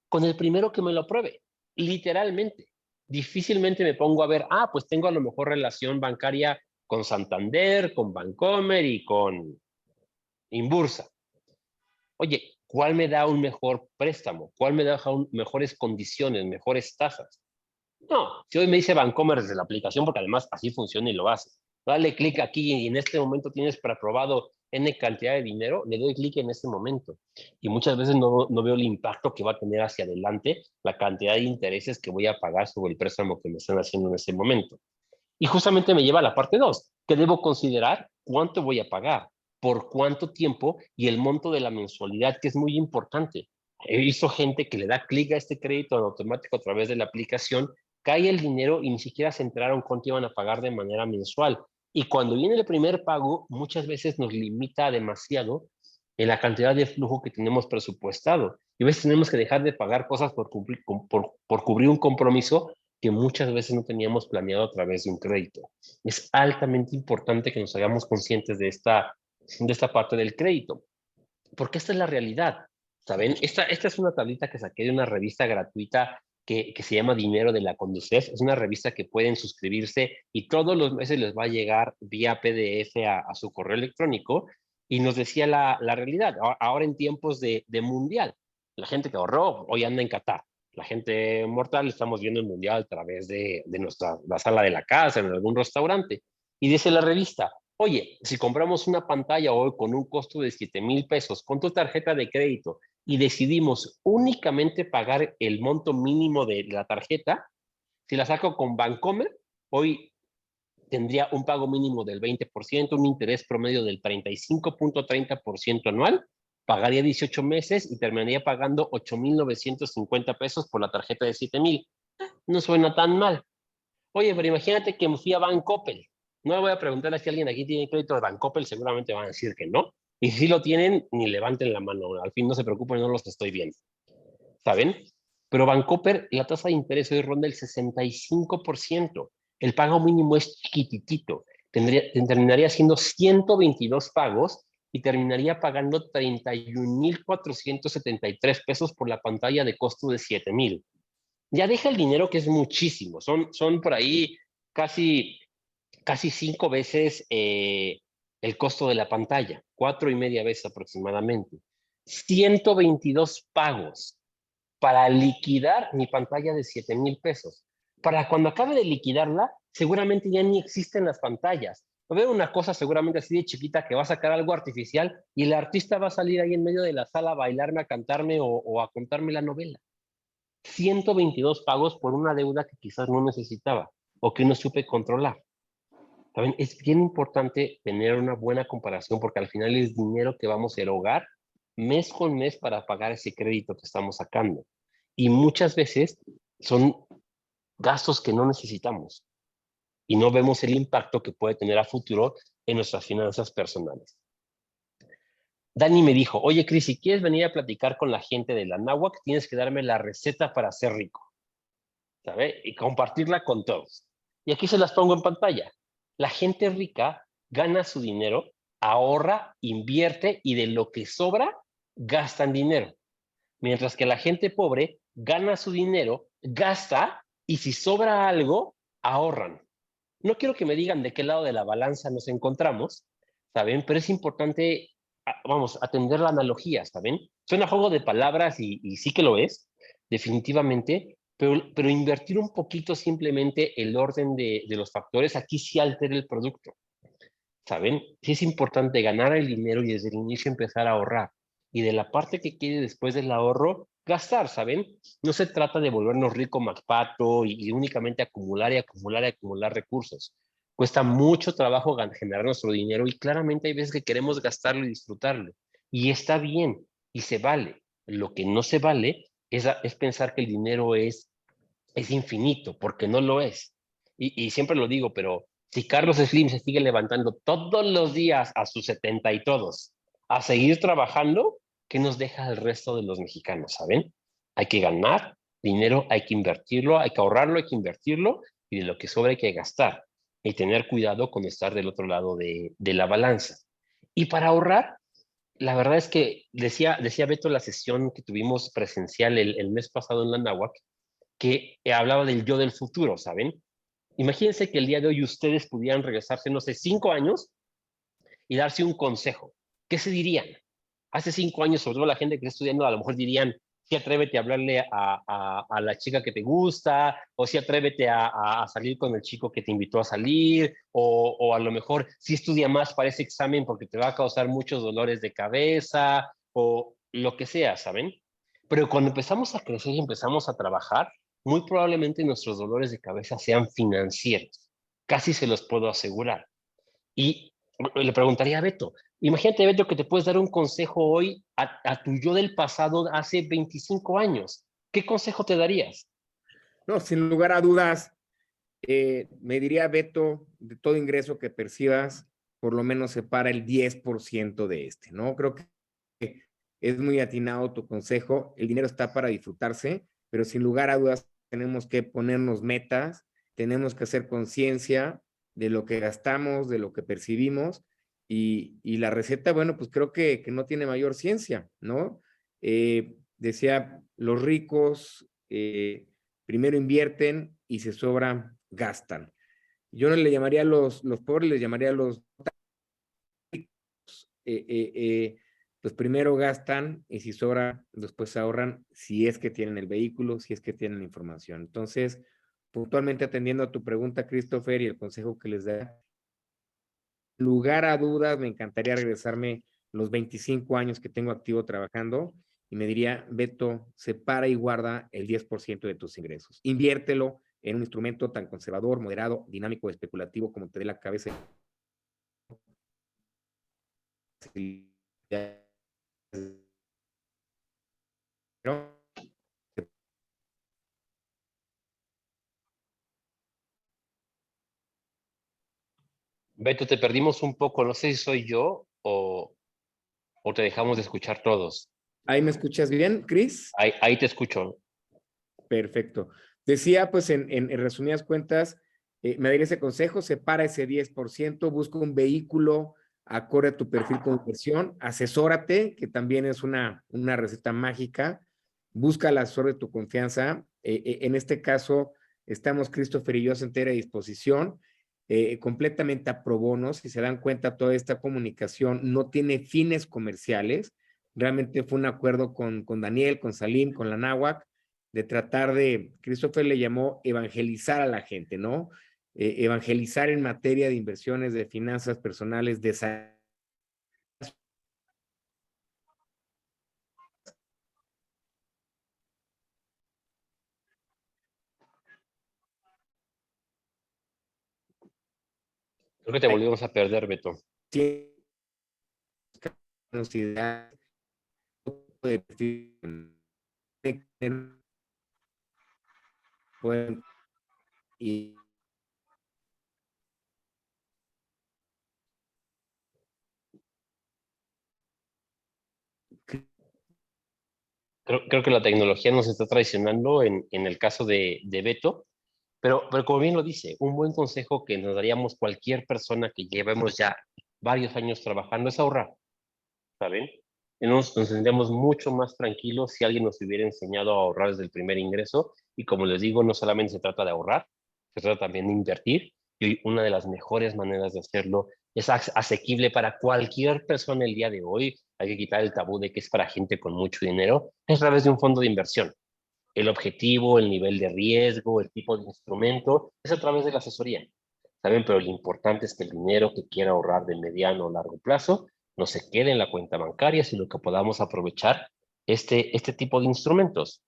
Con el primero que me lo apruebe, literalmente. Difícilmente me pongo a ver, pues tengo a lo mejor relación bancaria con Santander, con Bancomer y con Inbursa. Oye, ¿cuál me da un mejor préstamo? ¿Cuál me da mejores condiciones, mejores tasas? No, si hoy me dice Bancomer desde la aplicación, porque además así funciona y lo hace. Dale clic aquí y en este momento tienes preaprobado N cantidad de dinero, le doy clic en este momento. Y muchas veces no veo el impacto que va a tener hacia adelante la cantidad de intereses que voy a pagar sobre el préstamo que me están haciendo en ese momento. Y justamente me lleva a la parte 2, que debo considerar cuánto voy a pagar, por cuánto tiempo y el monto de la mensualidad, que es muy importante. He visto gente que le da clic a este crédito en automático a través de la aplicación, cae el dinero y ni siquiera se enteraron cuánto iban a pagar de manera mensual. Y cuando viene el primer pago, muchas veces nos limita demasiado en la cantidad de flujo que tenemos presupuestado. Y a veces tenemos que dejar de pagar cosas por cubrir un compromiso que muchas veces no teníamos planeado a través de un crédito. Es altamente importante que nos hagamos conscientes de esta parte del crédito, porque esta es la realidad. ¿Saben? Esta es una tablita que saqué de una revista gratuita que se llama Dinero de la Conducef. Es una revista que pueden suscribirse y todos los meses les va a llegar vía PDF a su correo electrónico, y nos decía la realidad. Ahora en tiempos de mundial, la gente que ahorró hoy anda en Qatar. La gente mortal estamos viendo el mundial a través de la sala de la casa, en algún restaurante. Y dice la revista, oye, si compramos una pantalla hoy con un costo de 7,000 pesos con tu tarjeta de crédito y decidimos únicamente pagar el monto mínimo de la tarjeta, si la saco con Bancomer, hoy tendría un pago mínimo del 20%, un interés promedio del 35.30% anual, pagaría 18 meses y terminaría pagando 8,950 pesos por la tarjeta de 7,000. No suena tan mal. Oye, pero imagínate que me fui a Bancoppel. No le voy a preguntar si alguien aquí tiene crédito de Bancoppel, seguramente van a decir que no. Y si lo tienen, ni levanten la mano. Al fin no se preocupen, no los estoy viendo. ¿Saben? Pero Bancoppel, la tasa de interés hoy ronda el 65%. El pago mínimo es chiquitito. Terminaría siendo 122 pagos y terminaría pagando 31,473 pesos por la pantalla de costo de 7,000. Ya deja el dinero, que es muchísimo. Son por ahí casi 5 veces el costo de la pantalla, 4,5 veces aproximadamente. 122 pagos para liquidar mi pantalla de 7,000 pesos. Para cuando acabe de liquidarla, seguramente ya ni existen las pantallas. Va a haber una cosa seguramente así de chiquita que va a sacar algo artificial y el artista va a salir ahí en medio de la sala a bailarme, a cantarme o a contarme la novela. 122 pagos por una deuda que quizás no necesitaba o que no supe controlar. ¿Saben? Es bien importante tener una buena comparación, porque al final es dinero que vamos a erogar mes con mes para pagar ese crédito que estamos sacando. Y muchas veces son gastos que no necesitamos y no vemos el impacto que puede tener a futuro en nuestras finanzas personales. Dani me dijo, oye, Cris, si quieres venir a platicar con la gente de la Náhuac, tienes que darme la receta para ser rico, ¿sabes? Y compartirla con todos. Y aquí se las pongo en pantalla. La gente rica gana su dinero, ahorra, invierte y de lo que sobra, gastan dinero. Mientras que la gente pobre gana su dinero, gasta y si sobra algo, ahorran. No quiero que me digan de qué lado de la balanza nos encontramos, ¿saben? Pero es importante, vamos, atender la analogía, ¿saben? Suena juego de palabras y sí que lo es, definitivamente, pero invertir un poquito simplemente el orden de los factores, aquí sí altera el producto, ¿saben? Sí es importante ganar el dinero y desde el inicio empezar a ahorrar. Y de la parte que quede después del ahorro, gastar, ¿saben? No se trata de volvernos rico MacPato y únicamente acumular y acumular y acumular recursos. Cuesta mucho trabajo generar nuestro dinero y claramente hay veces que queremos gastarlo y disfrutarlo. Y está bien y se vale. Lo que no se vale es pensar que el dinero es infinito, porque no lo es. Y siempre lo digo, pero si Carlos Slim se sigue levantando todos los días a sus 70 y todos, a seguir trabajando, ¿qué nos deja el resto de los mexicanos, saben? Hay que ganar dinero, hay que invertirlo, hay que ahorrarlo, hay que invertirlo, y de lo que sobra hay que gastar. Y tener cuidado con estar del otro lado de la balanza. Y para ahorrar, la verdad es que decía Beto en la sesión que tuvimos presencial el mes pasado en la Náhuac, que hablaba del yo del futuro, ¿saben? Imagínense que el día de hoy ustedes pudieran regresarse, no sé, 5 años y darse un consejo. ¿Qué se dirían? Hace 5 años, sobre todo la gente que está estudiando, a lo mejor dirían, sí, atrévete a hablarle a la chica que te gusta, o sí, atrévete a salir con el chico que te invitó a salir, o a lo mejor sí estudia más para ese examen porque te va a causar muchos dolores de cabeza, o lo que sea, ¿saben? Pero cuando empezamos a crecer y empezamos a trabajar, muy probablemente nuestros dolores de cabeza sean financieros. Casi se los puedo asegurar. Y le preguntaría a Beto, Imagínate, Beto, que te puedes dar un consejo hoy a tu yo del pasado hace 25 años. ¿Qué consejo te darías? No, sin lugar a dudas, me diría Beto, de todo ingreso que percibas, por lo menos separa el 10% de este, ¿no? Creo que es muy atinado tu consejo. El dinero está para disfrutarse, pero sin lugar a dudas tenemos que ponernos metas, tenemos que hacer conciencia de lo que gastamos, de lo que percibimos, y la receta, bueno, pues creo que no tiene mayor ciencia, ¿no? Decía, los ricos primero invierten y se sobran, gastan. Yo no le llamaría a los pobres, les llamaría a los eh, eh, eh, pues primero gastan y si sobra, después ahorran, si es que tienen el vehículo, si es que tienen información. Entonces, puntualmente atendiendo a tu pregunta, Christopher, y el consejo que les da, lugar a dudas, me encantaría regresarme los 25 años que tengo activo trabajando y me diría, Beto, separa y guarda el 10% de tus ingresos. Inviértelo en un instrumento tan conservador, moderado, dinámico, especulativo como te dé la cabeza. Beto, te perdimos un poco. No sé si soy yo o te dejamos de escuchar todos. ¿Ahí me escuchas bien, Chris? Ahí te escucho. Perfecto. Decía, pues, en resumidas cuentas, me daría ese consejo, separa ese 10%, busca un vehículo acorde a tu perfil con inversión, asesórate, que también es una receta mágica, busca el asesor de tu confianza. En este caso, estamos Christopher y yo a entera disposición, completamente a pro bono. Si se dan cuenta, toda esta comunicación no tiene fines comerciales. Realmente fue un acuerdo con Daniel, con Salim, con la náhuac, de tratar de, Christopher le llamó evangelizar a la gente, ¿no? Evangelizar en materia de inversiones, de finanzas personales, de Creo que te volvimos a perder, Beto. y Creo que la tecnología nos está traicionando en el caso de Beto, pero como bien lo dice, un buen consejo que nos daríamos cualquier persona que llevemos ya varios años trabajando es ahorrar, ¿saben? Y nos sentiríamos mucho más tranquilos si alguien nos hubiera enseñado a ahorrar desde el primer ingreso. Y como les digo, no solamente se trata de ahorrar, se trata también de invertir. Y una de las mejores maneras de hacerlo es asequible para cualquier persona el día de hoy. Hay que quitar el tabú de que es para gente con mucho dinero. Es a través de un fondo de inversión. El objetivo, el nivel de riesgo, el tipo de instrumento, es a través de la asesoría. ¿Saben? Pero lo importante es que el dinero que quiera ahorrar de mediano o largo plazo no se quede en la cuenta bancaria, sino que podamos aprovechar este tipo de instrumentos.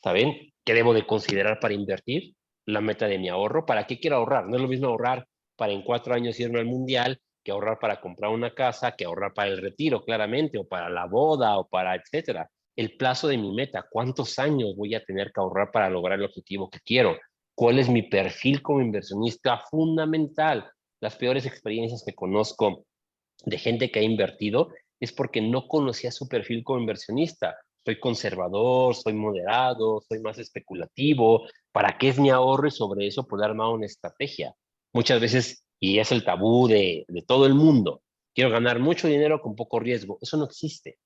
¿Saben? ¿Qué debo de considerar para invertir? La meta de mi ahorro. ¿Para qué quiero ahorrar? No es lo mismo ahorrar para en 4 años irme al mundial, que ahorrar para comprar una casa, que ahorrar para el retiro, claramente, o para la boda, o para etcétera. El plazo de mi meta, cuántos años voy a tener que ahorrar para lograr el objetivo que quiero, cuál es mi perfil como inversionista fundamental. Las peores experiencias que conozco de gente que ha invertido es porque no conocía su perfil como inversionista. Soy conservador, soy moderado, soy más especulativo. ¿Para qué es mi ahorro? Y sobre eso poder armar una estrategia. Muchas veces, y es el tabú de todo el mundo, quiero ganar mucho dinero con poco riesgo. Eso no existe.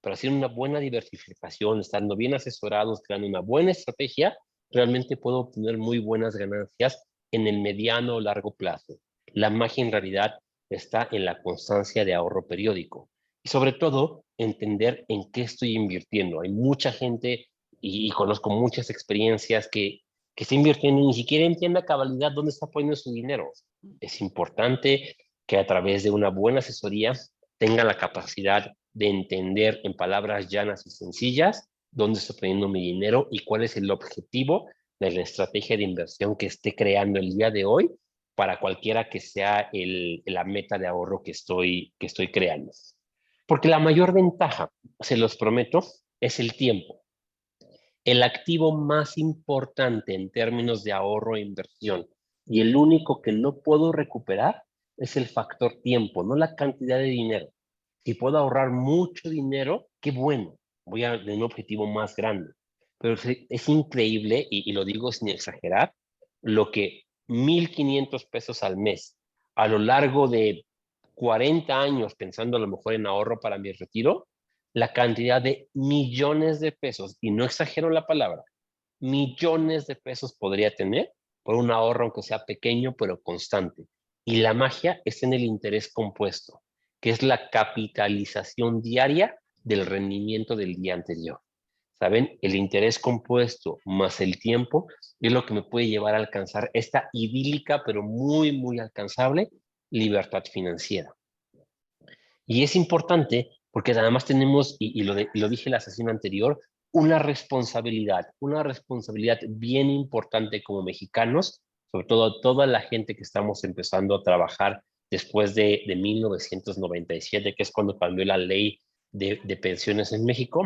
Pero haciendo una buena diversificación, estando bien asesorados, creando una buena estrategia, realmente puedo obtener muy buenas ganancias en el mediano o largo plazo. La magia en realidad está en la constancia de ahorro periódico y sobre todo entender en qué estoy invirtiendo. Hay mucha gente y conozco muchas experiencias que está invirtiendo y ni siquiera entiende a cabalidad dónde está poniendo su dinero. Es importante que a través de una buena asesoría tenga la capacidad de entender en palabras llanas y sencillas dónde estoy poniendo mi dinero y cuál es el objetivo de la estrategia de inversión que esté creando el día de hoy para cualquiera que sea la meta de ahorro que estoy creando. Porque la mayor ventaja, se los prometo, es el tiempo. El activo más importante en términos de ahorro e inversión y el único que no puedo recuperar es el factor tiempo, no la cantidad de dinero. Si puedo ahorrar mucho dinero, qué bueno, voy a de un objetivo más grande. Pero es increíble, y lo digo sin exagerar, lo que 1,500 pesos al mes a lo largo de 40 años, pensando a lo mejor en ahorro para mi retiro, la cantidad de millones de pesos, y no exagero la palabra, millones de pesos podría tener por un ahorro, aunque sea pequeño, pero constante. Y la magia es en el interés compuesto, que es la capitalización diaria del rendimiento del día anterior. ¿Saben? El interés compuesto más el tiempo es lo que me puede llevar a alcanzar esta idílica, pero muy, muy alcanzable libertad financiera. Y es importante porque además tenemos, y lo dije en la sesión anterior, una responsabilidad bien importante como mexicanos, sobre todo toda la gente que estamos empezando a trabajar después de 1997, que es cuando cambió la ley de pensiones en México,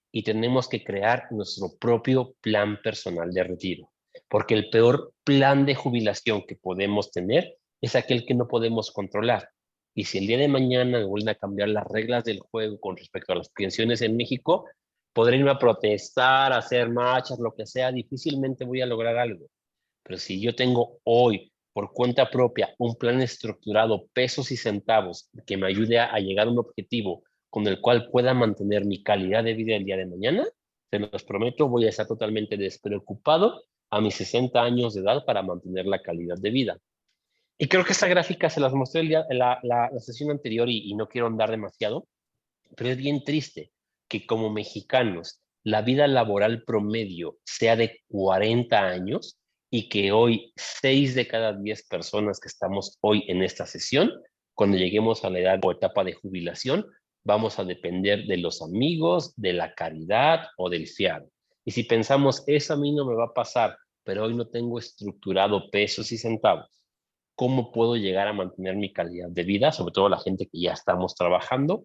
y tenemos que crear nuestro propio plan personal de retiro, porque el peor plan de jubilación que podemos tener es aquel que no podemos controlar. Y si el día de mañana me vuelven a cambiar las reglas del juego con respecto a las pensiones en México, podré irme a protestar, a hacer marchas, lo que sea, difícilmente voy a lograr algo. Pero si yo tengo hoy, por cuenta propia, un plan estructurado, pesos y centavos, que me ayude a llegar a un objetivo con el cual pueda mantener mi calidad de vida el día de mañana, se los prometo, voy a estar totalmente despreocupado a mis 60 años de edad para mantener la calidad de vida. Y creo que esta gráfica se las mostré la sesión anterior y no quiero andar demasiado, pero es bien triste que como mexicanos la vida laboral promedio sea de 40 años y que hoy 6 de cada 10 personas que estamos hoy en esta sesión, cuando lleguemos a la edad o etapa de jubilación, vamos a depender de los amigos, de la caridad o del fiado. Y si pensamos, eso a mí no me va a pasar, pero hoy no tengo estructurado pesos y centavos, ¿cómo puedo llegar a mantener mi calidad de vida? Sobre todo la gente que ya estamos trabajando,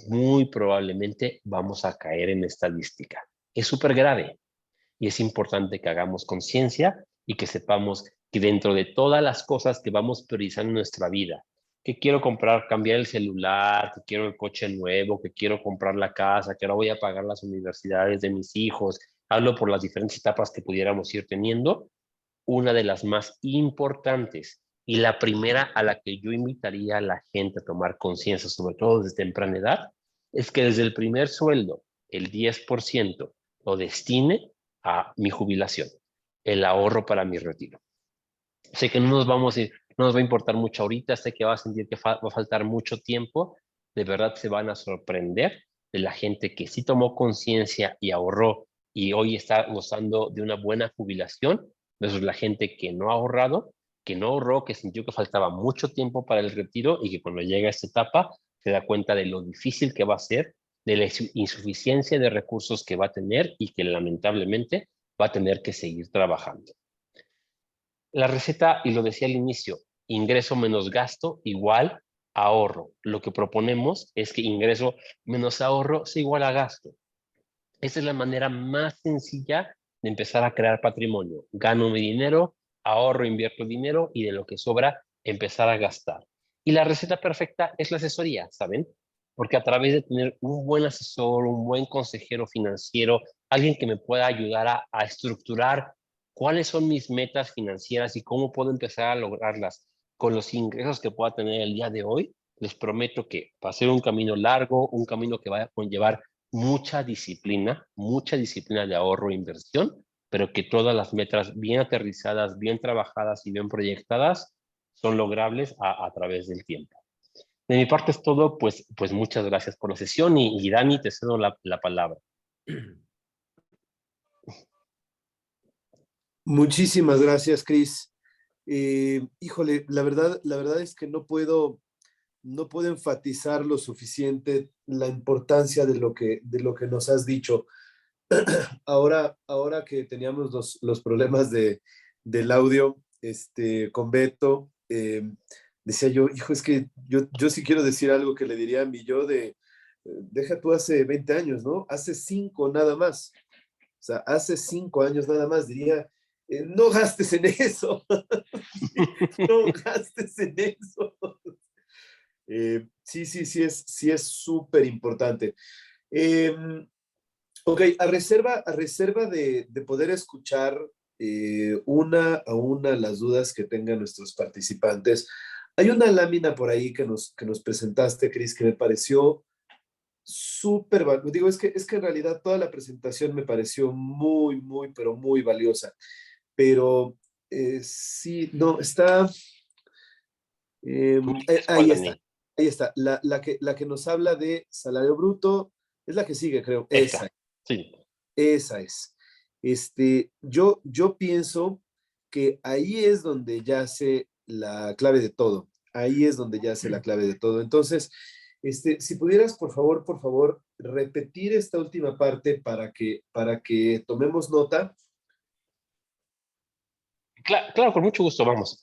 muy probablemente vamos a caer en estadística. Es súper grave y es importante que hagamos conciencia y que sepamos que dentro de todas las cosas que vamos priorizando en nuestra vida, que quiero comprar, cambiar el celular, que quiero el coche nuevo, que quiero comprar la casa, que ahora voy a pagar las universidades de mis hijos, hablo por las diferentes etapas que pudiéramos ir teniendo, una de las más importantes y la primera a la que yo invitaría a la gente a tomar conciencia, sobre todo desde temprana edad, es que desde el primer sueldo, el 10% lo destine a mi jubilación, el ahorro para mi retiro. Sé que no nos va a importar mucho ahorita, sé que va a sentir que va a faltar mucho tiempo, de verdad se van a sorprender de la gente que sí tomó conciencia y ahorró y hoy está gozando de una buena jubilación, versus la gente que no ha ahorrado, que no ahorró, que sintió que faltaba mucho tiempo para el retiro y que cuando llega a esta etapa se da cuenta de lo difícil que va a ser, de la insuficiencia de recursos que va a tener y que lamentablemente va a tener que seguir trabajando. La receta, y lo decía al inicio, ingreso menos gasto igual ahorro. Lo que proponemos es que ingreso menos ahorro sea igual a gasto. Esa es la manera más sencilla de empezar a crear patrimonio. Gano mi dinero, ahorro, invierto dinero y de lo que sobra empezar a gastar. Y la receta perfecta es la asesoría, ¿saben? Porque a través de tener un buen asesor, un buen consejero financiero, alguien que me pueda ayudar a estructurar cuáles son mis metas financieras y cómo puedo empezar a lograrlas con los ingresos que pueda tener el día de hoy, les prometo que va a ser un camino largo, un camino que va a conllevar mucha disciplina de ahorro e inversión, pero que todas las metas bien aterrizadas, bien trabajadas y bien proyectadas son logrables a través del tiempo. De mi parte es todo, pues muchas gracias por la sesión y Dani, te cedo la palabra. Muchísimas gracias, Cris. Híjole, la verdad es que no puedo enfatizar lo suficiente la importancia de de lo que nos has dicho. Ahora que teníamos los problemas del audio con Beto, decía yo, hijo, es que yo sí quiero decir algo que le diría a mi yo de, deja tú hace 20 años, ¿no? Hace 5 nada más. O sea, hace 5 años nada más diría, no gastes en eso. No gastes en eso. Sí es súper importante. Ok, a reserva de poder escuchar una a una las dudas que tengan nuestros participantes, hay una lámina por ahí que nos presentaste, Cris, que me pareció súper valiosa. Digo, es que en realidad toda la presentación me pareció muy, muy, pero muy valiosa. Pero sí, no, está... ¿Cuál, ahí está, Daniel? ahí está. La que nos habla de salario bruto es la que sigue, creo. Esta, sí. Esa es. Yo pienso que ahí es donde yace la clave de todo. Ahí es donde yace la clave de todo. Entonces, si pudieras, por favor, repetir esta última parte para que tomemos nota. Claro, con mucho gusto, vamos.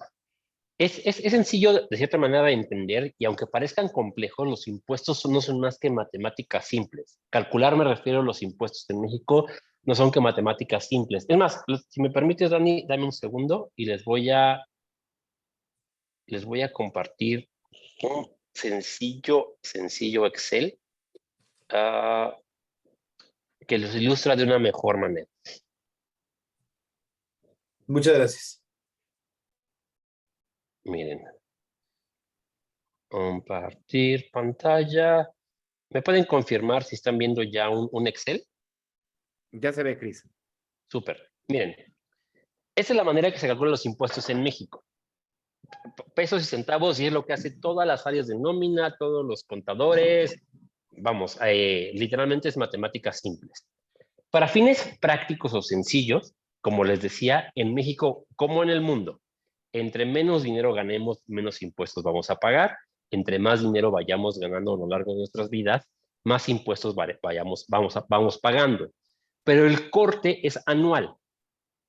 Es sencillo de cierta manera de entender y aunque parezcan complejos, los impuestos no son más que matemáticas simples. Calcular me refiero a los impuestos en México, no son que matemáticas simples. Es más, si me permites, Dani, dame un segundo y les voy a compartir un sencillo Excel ah, que los ilustra de una mejor manera. Muchas gracias. Miren, compartir pantalla. ¿Me pueden confirmar si están viendo ya un Excel? Ya se ve, Cris. Súper. Miren, esa es la manera que se calculan los impuestos en México. Pesos y centavos, y es lo que hace todas las áreas de nómina, todos los contadores. Vamos, literalmente es matemáticas simples. Para fines prácticos o sencillos, como les decía, en México, como en el mundo, entre menos dinero ganemos, menos impuestos vamos a pagar. Entre más dinero vayamos ganando a lo largo de nuestras vidas, más impuestos vamos pagando. Pero el corte es anual.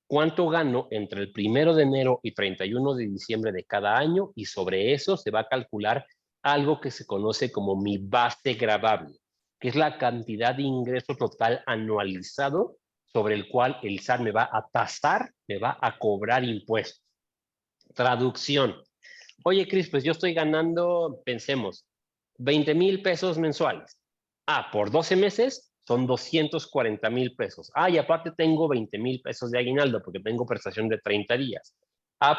¿Cuánto gano entre el 1 de enero y 31 de diciembre de cada año? Y sobre eso se va a calcular algo que se conoce como mi base gravable, que es la cantidad de ingreso total anualizado sobre el cual el SAT me va a tasar, me va a cobrar impuestos. Traducción. Oye, Cris, pues yo estoy ganando, pensemos, 20,000 pesos mensuales. Por 12 meses son 240,000 pesos. Y aparte tengo 20,000 pesos de aguinaldo porque tengo prestación de 30 días.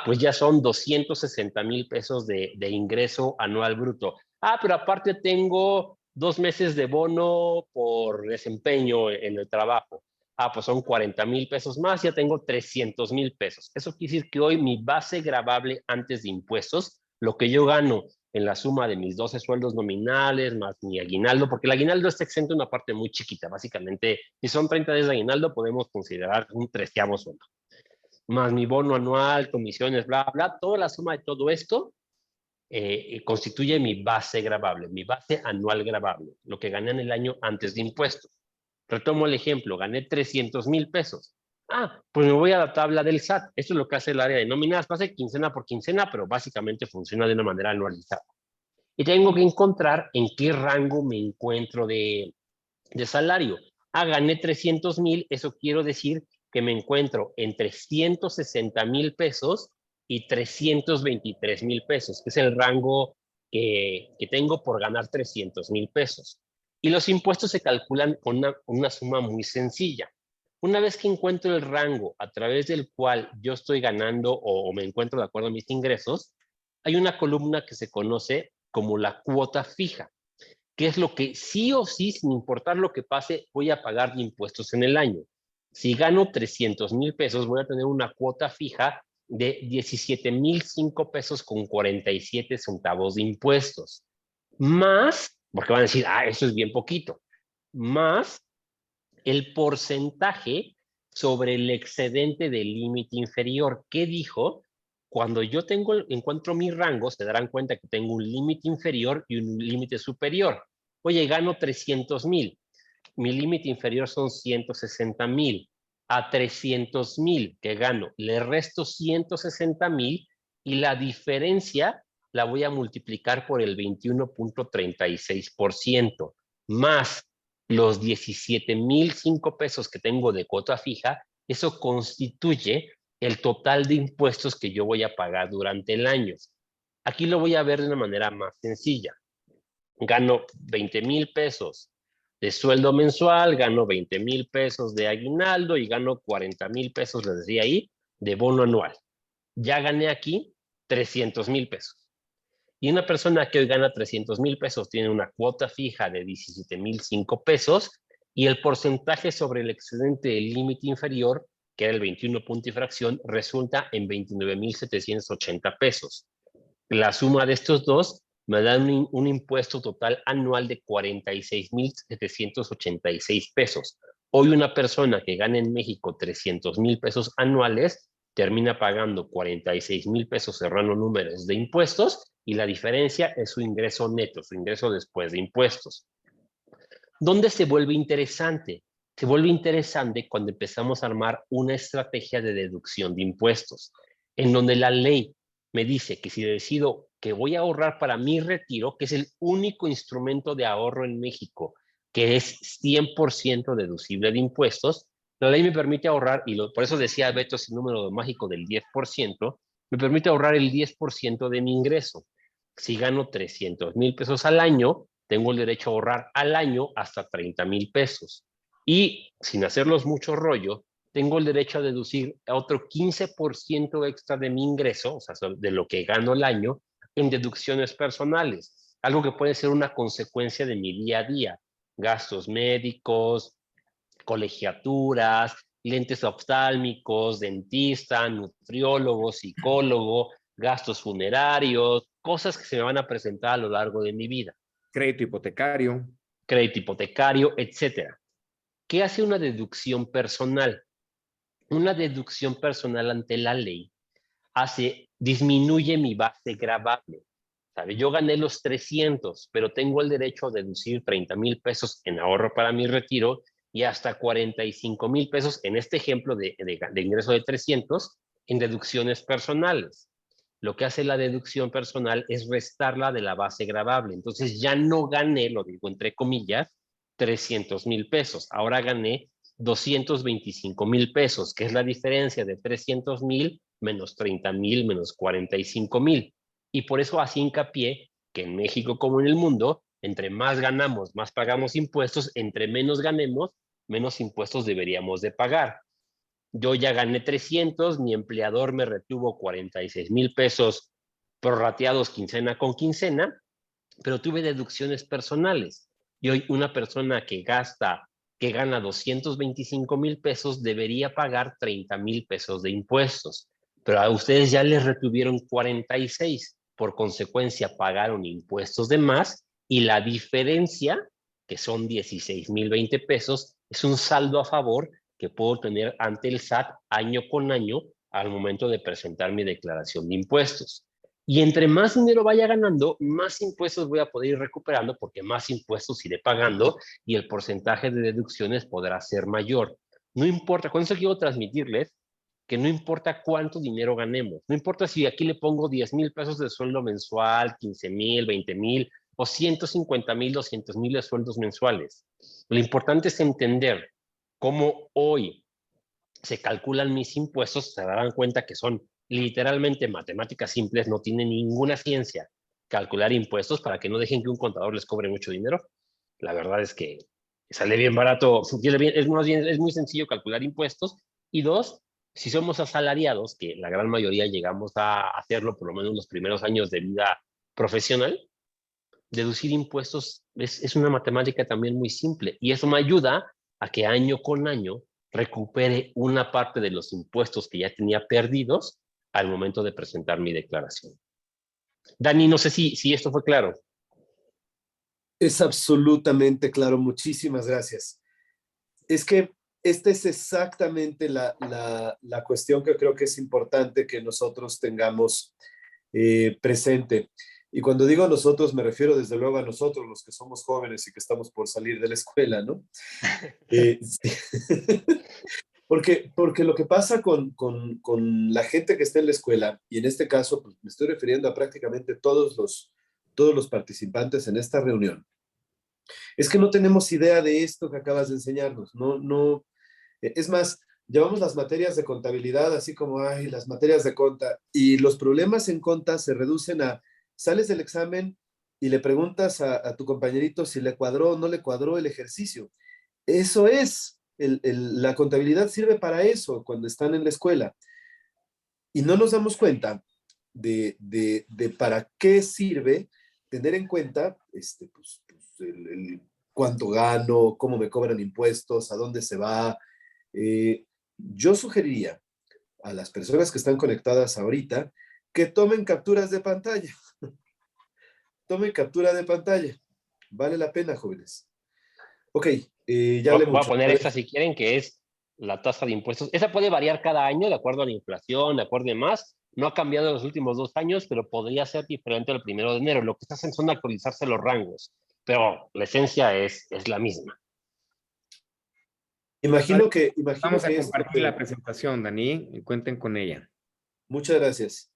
Pues ya son 260,000 pesos de ingreso anual bruto. Pero aparte tengo 2 meses de bono por desempeño en el trabajo. Pues son 40,000 pesos más, ya tengo 300,000 pesos. Eso quiere decir que hoy mi base gravable antes de impuestos, lo que yo gano en la suma de mis 12 sueldos nominales, más mi aguinaldo, porque el aguinaldo está exento en una parte muy chiquita, básicamente, si son 30 días de aguinaldo, podemos considerar un 13avo sueldo. Más mi bono anual, comisiones, bla, bla, toda la suma de todo esto constituye mi base gravable, mi base anual gravable, lo que gané en el año antes de impuestos. Retomo el ejemplo, gané 300,000 pesos. Pues me voy a la tabla del SAT. Esto es lo que hace el área de nóminas. Pasa quincena por quincena, pero básicamente funciona de una manera anualizada. Y tengo que encontrar en qué rango me encuentro de salario. Gané 300,000, eso quiero decir que me encuentro entre 160,000 pesos y 323,000 pesos, que es el rango que tengo por ganar 300,000 pesos. Y los impuestos se calculan con una suma muy sencilla. Una vez que encuentro el rango a través del cual yo estoy ganando o me encuentro de acuerdo a mis ingresos, hay una columna que se conoce como la cuota fija, que es lo que sí o sí, sin importar lo que pase, voy a pagar de impuestos en el año. Si gano 300,000 pesos, voy a tener una cuota fija de 17,005 pesos con 47 centavos de impuestos. Más, porque van a decir, eso es bien poquito, más el porcentaje sobre el excedente del límite inferior. ¿Qué dijo? Cuando yo encuentro mi rango, se darán cuenta que tengo un límite inferior y un límite superior. Oye, gano 300,000. Mi límite inferior son 160,000. A 300,000 que gano, le resto 160,000 y la diferencia la voy a multiplicar por el 21.36%, más los 17,005 pesos que tengo de cuota fija. Eso constituye el total de impuestos que yo voy a pagar durante el año. Aquí lo voy a ver de una manera más sencilla. Gano 20,000 pesos de sueldo mensual, gano 20,000 pesos de aguinaldo y gano 40,000 pesos, les decía ahí, de bono anual. Ya gané aquí 300,000 pesos. Y una persona que hoy gana 300,000 pesos tiene una cuota fija de 17,005 pesos y el porcentaje sobre el excedente del límite inferior, que era el 21 punto y fracción, resulta en 29,780 pesos. La suma de estos dos me da un impuesto total anual de 46,786 pesos. Hoy una persona que gana en México 300,000 pesos anuales termina pagando 46,000 pesos, cerrando números, de impuestos, y la diferencia es su ingreso neto, su ingreso después de impuestos. ¿Dónde se vuelve interesante? Se vuelve interesante cuando empezamos a armar una estrategia de deducción de impuestos, en donde la ley me dice que si decido que voy a ahorrar para mi retiro, que es el único instrumento de ahorro en México que es 100% deducible de impuestos, la ley me permite ahorrar, y por eso decía Beto ese número mágico del 10%, me permite ahorrar el 10% de mi ingreso. Si gano 300,000 pesos al año, tengo el derecho a ahorrar al año hasta 30,000 pesos. Y sin hacerlos mucho rollo, tengo el derecho a deducir otro 15% extra de mi ingreso, o sea, de lo que gano al año, en deducciones personales. Algo que puede ser una consecuencia de mi día a día. Gastos médicos, colegiaturas, lentes oftálmicos, dentista, nutriólogo, psicólogo, gastos funerarios, cosas que se me van a presentar a lo largo de mi vida. Crédito hipotecario, etcétera. ¿Qué hace una deducción personal? Una deducción personal ante la ley disminuye mi base gravable. ¿Sabe? Yo gané los 300, pero tengo el derecho a deducir 30,000 pesos en ahorro para mi retiro y hasta 45,000 pesos, en este ejemplo de ingreso de 300, en deducciones personales. Lo que hace la deducción personal es restarla de la base gravable. Entonces ya no gané, lo digo entre comillas, 300,000 pesos. Ahora gané 225,000 pesos, que es la diferencia de 300,000 menos 30,000 menos 45,000. Y por eso así hincapié que en México como en el mundo, entre más ganamos, más pagamos impuestos, entre menos ganemos, menos impuestos deberíamos de pagar. Yo ya gané 300, mi empleador me retuvo 46,000 pesos prorrateados quincena con quincena, pero tuve deducciones personales. Y hoy una persona que gana 225,000 pesos debería pagar 30,000 pesos de impuestos, pero a ustedes ya les retuvieron 46, por consecuencia pagaron impuestos de más y la diferencia, que son 16,020 pesos, es un saldo a favor que puedo tener ante el SAT año con año al momento de presentar mi declaración de impuestos. Y entre más dinero vaya ganando, más impuestos voy a poder ir recuperando porque más impuestos iré pagando y el porcentaje de deducciones podrá ser mayor. No importa, con eso quiero transmitirles que no importa cuánto dinero ganemos, no importa si aquí le pongo 10,000 pesos de sueldo mensual, 15,000, 20,000 o 150,000, 200,000 de sueldos mensuales. Lo importante es entender cómo hoy se calculan mis impuestos, se darán cuenta que son literalmente matemáticas simples, no tiene ninguna ciencia calcular impuestos para que no dejen que un contador les cobre mucho dinero. La verdad es que sale bien barato, es muy sencillo calcular impuestos. Y dos, si somos asalariados, que la gran mayoría llegamos a hacerlo por lo menos los primeros años de vida profesional, deducir impuestos es una matemática también muy simple y eso me ayuda a que año con año recupere una parte de los impuestos que ya tenía perdidos al momento de presentar mi declaración. Dani, no sé si esto fue claro. Es absolutamente claro, muchísimas gracias. Es que esta es exactamente la cuestión que creo que es importante que nosotros tengamos presente. Y cuando digo nosotros, me refiero desde luego a nosotros, los que somos jóvenes y que estamos por salir de la escuela, ¿no? Porque lo que pasa con la gente que está en la escuela, y en este caso pues, me estoy refiriendo a prácticamente todos los participantes en esta reunión, es que no tenemos idea de esto que acabas de enseñarnos. Es más, llevamos las materias de contabilidad así como, ay, las materias de conta, y los problemas en conta se reducen a, sales del examen y le preguntas a tu compañerito si le cuadró o no le cuadró el ejercicio. Eso es, la contabilidad sirve para eso cuando están en la escuela. Y no nos damos cuenta de para qué sirve tener en cuenta cuánto gano, cómo me cobran impuestos, a dónde se va. Yo sugeriría a las personas que están conectadas ahorita que tomen capturas de pantalla. Tomen captura de pantalla. Vale la pena, jóvenes. Ok, ya hablé Voy a mucho. poner A ver, esta si quieren, que es la tasa de impuestos. Esa puede variar cada año de acuerdo a la inflación, de acuerdo a más. No ha cambiado en los últimos 2 años, pero podría ser diferente el 1 de enero. Lo que se hacen son actualizarse los rangos, pero la esencia es la misma. imagino que Vamos a esto compartir la presentación, Dani, y cuenten con ella. Muchas gracias.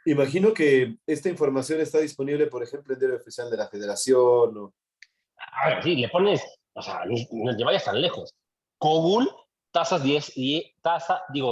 Imagino que esta información está disponible, por ejemplo, en Diario Oficial de la Federación. Sí, le pones, o sea, no te vayas tan lejos. Google,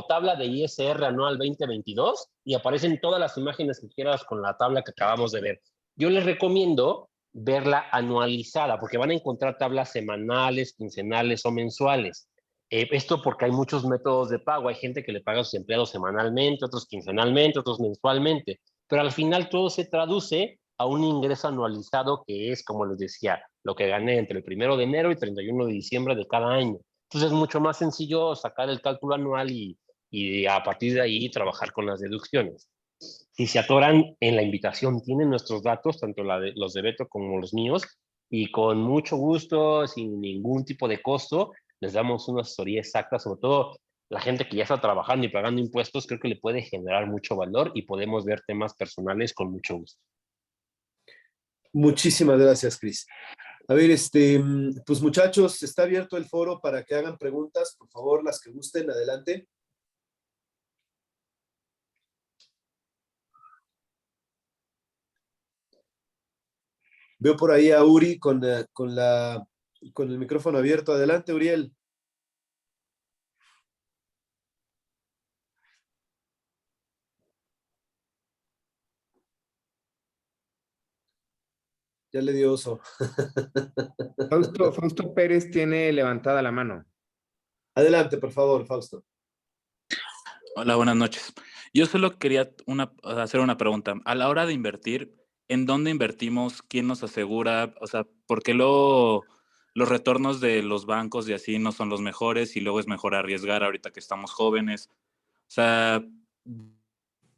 tabla de ISR anual 2022, y aparecen todas las imágenes que quieras con la tabla que acabamos de ver. Yo les recomiendo verla anualizada, porque van a encontrar tablas semanales, quincenales o mensuales. Esto porque hay muchos métodos de pago. Hay gente que le paga a sus empleados semanalmente, otros quincenalmente, otros mensualmente. Pero al final todo se traduce a un ingreso anualizado que es, como les decía, lo que gané entre el 1 de enero y 31 de diciembre de cada año. Entonces es mucho más sencillo sacar el cálculo anual y a partir de ahí trabajar con las deducciones. Si se atoran en la invitación, tienen nuestros datos, tanto los de Beto como los míos, y con mucho gusto, sin ningún tipo de costo, les damos una asesoría exacta, sobre todo la gente que ya está trabajando y pagando impuestos, creo que le puede generar mucho valor y podemos ver temas personales con mucho gusto. Muchísimas gracias, Cris. A ver, pues muchachos, está abierto el foro para que hagan preguntas. Por favor, las que gusten, adelante. Veo por ahí a Uri con el micrófono abierto. Adelante, Uriel. Ya le dio oso. Fausto Pérez tiene levantada la mano. Adelante, por favor, Fausto. Hola, buenas noches. Yo solo quería hacer una pregunta. A la hora de invertir, ¿en dónde invertimos? ¿Quién nos asegura? O sea, ¿por qué los retornos de los bancos y así no son los mejores y luego es mejor arriesgar ahorita que estamos jóvenes? O sea,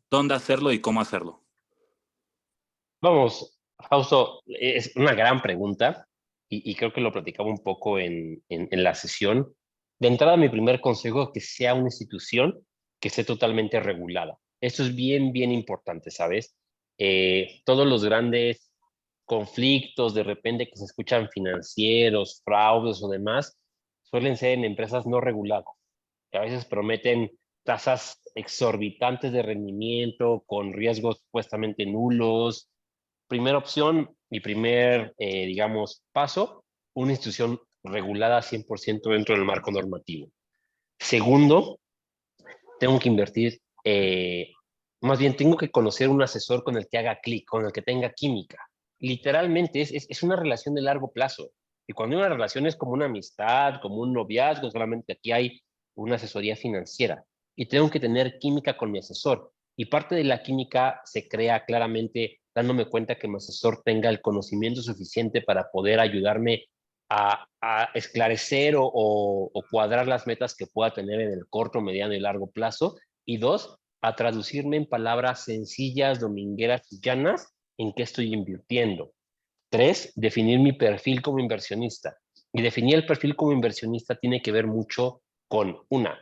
¿dónde hacerlo y cómo hacerlo? Vamos, Fausto, es una gran pregunta y creo que lo platicaba un poco en la sesión. De entrada, mi primer consejo es que sea una institución que esté totalmente regulada. Esto es bien, bien importante, ¿sabes? Todos los grandes conflictos de repente que se escuchan financieros, fraudes o demás, suelen ser en empresas no reguladas, que a veces prometen tasas exorbitantes de rendimiento con riesgos supuestamente nulos. Primera opción, mi primer, digamos, paso, una institución regulada 100% dentro del marco normativo. Segundo, tengo que invertir, más bien tengo que conocer un asesor con el que haga clic, con el que tenga química. Literalmente es una relación de largo plazo. Y cuando una relación es como una amistad, como un noviazgo, solamente aquí hay una asesoría financiera. Y tengo que tener química con mi asesor. Y parte de la química se crea claramente dándome cuenta que mi asesor tenga el conocimiento suficiente para poder ayudarme a esclarecer o cuadrar las metas que pueda tener en el corto, mediano y largo plazo. Y dos, a traducirme en palabras sencillas, domingueras y llanas en qué estoy invirtiendo. Tres, definir mi perfil como inversionista. Y definir el perfil como inversionista tiene que ver mucho con, una,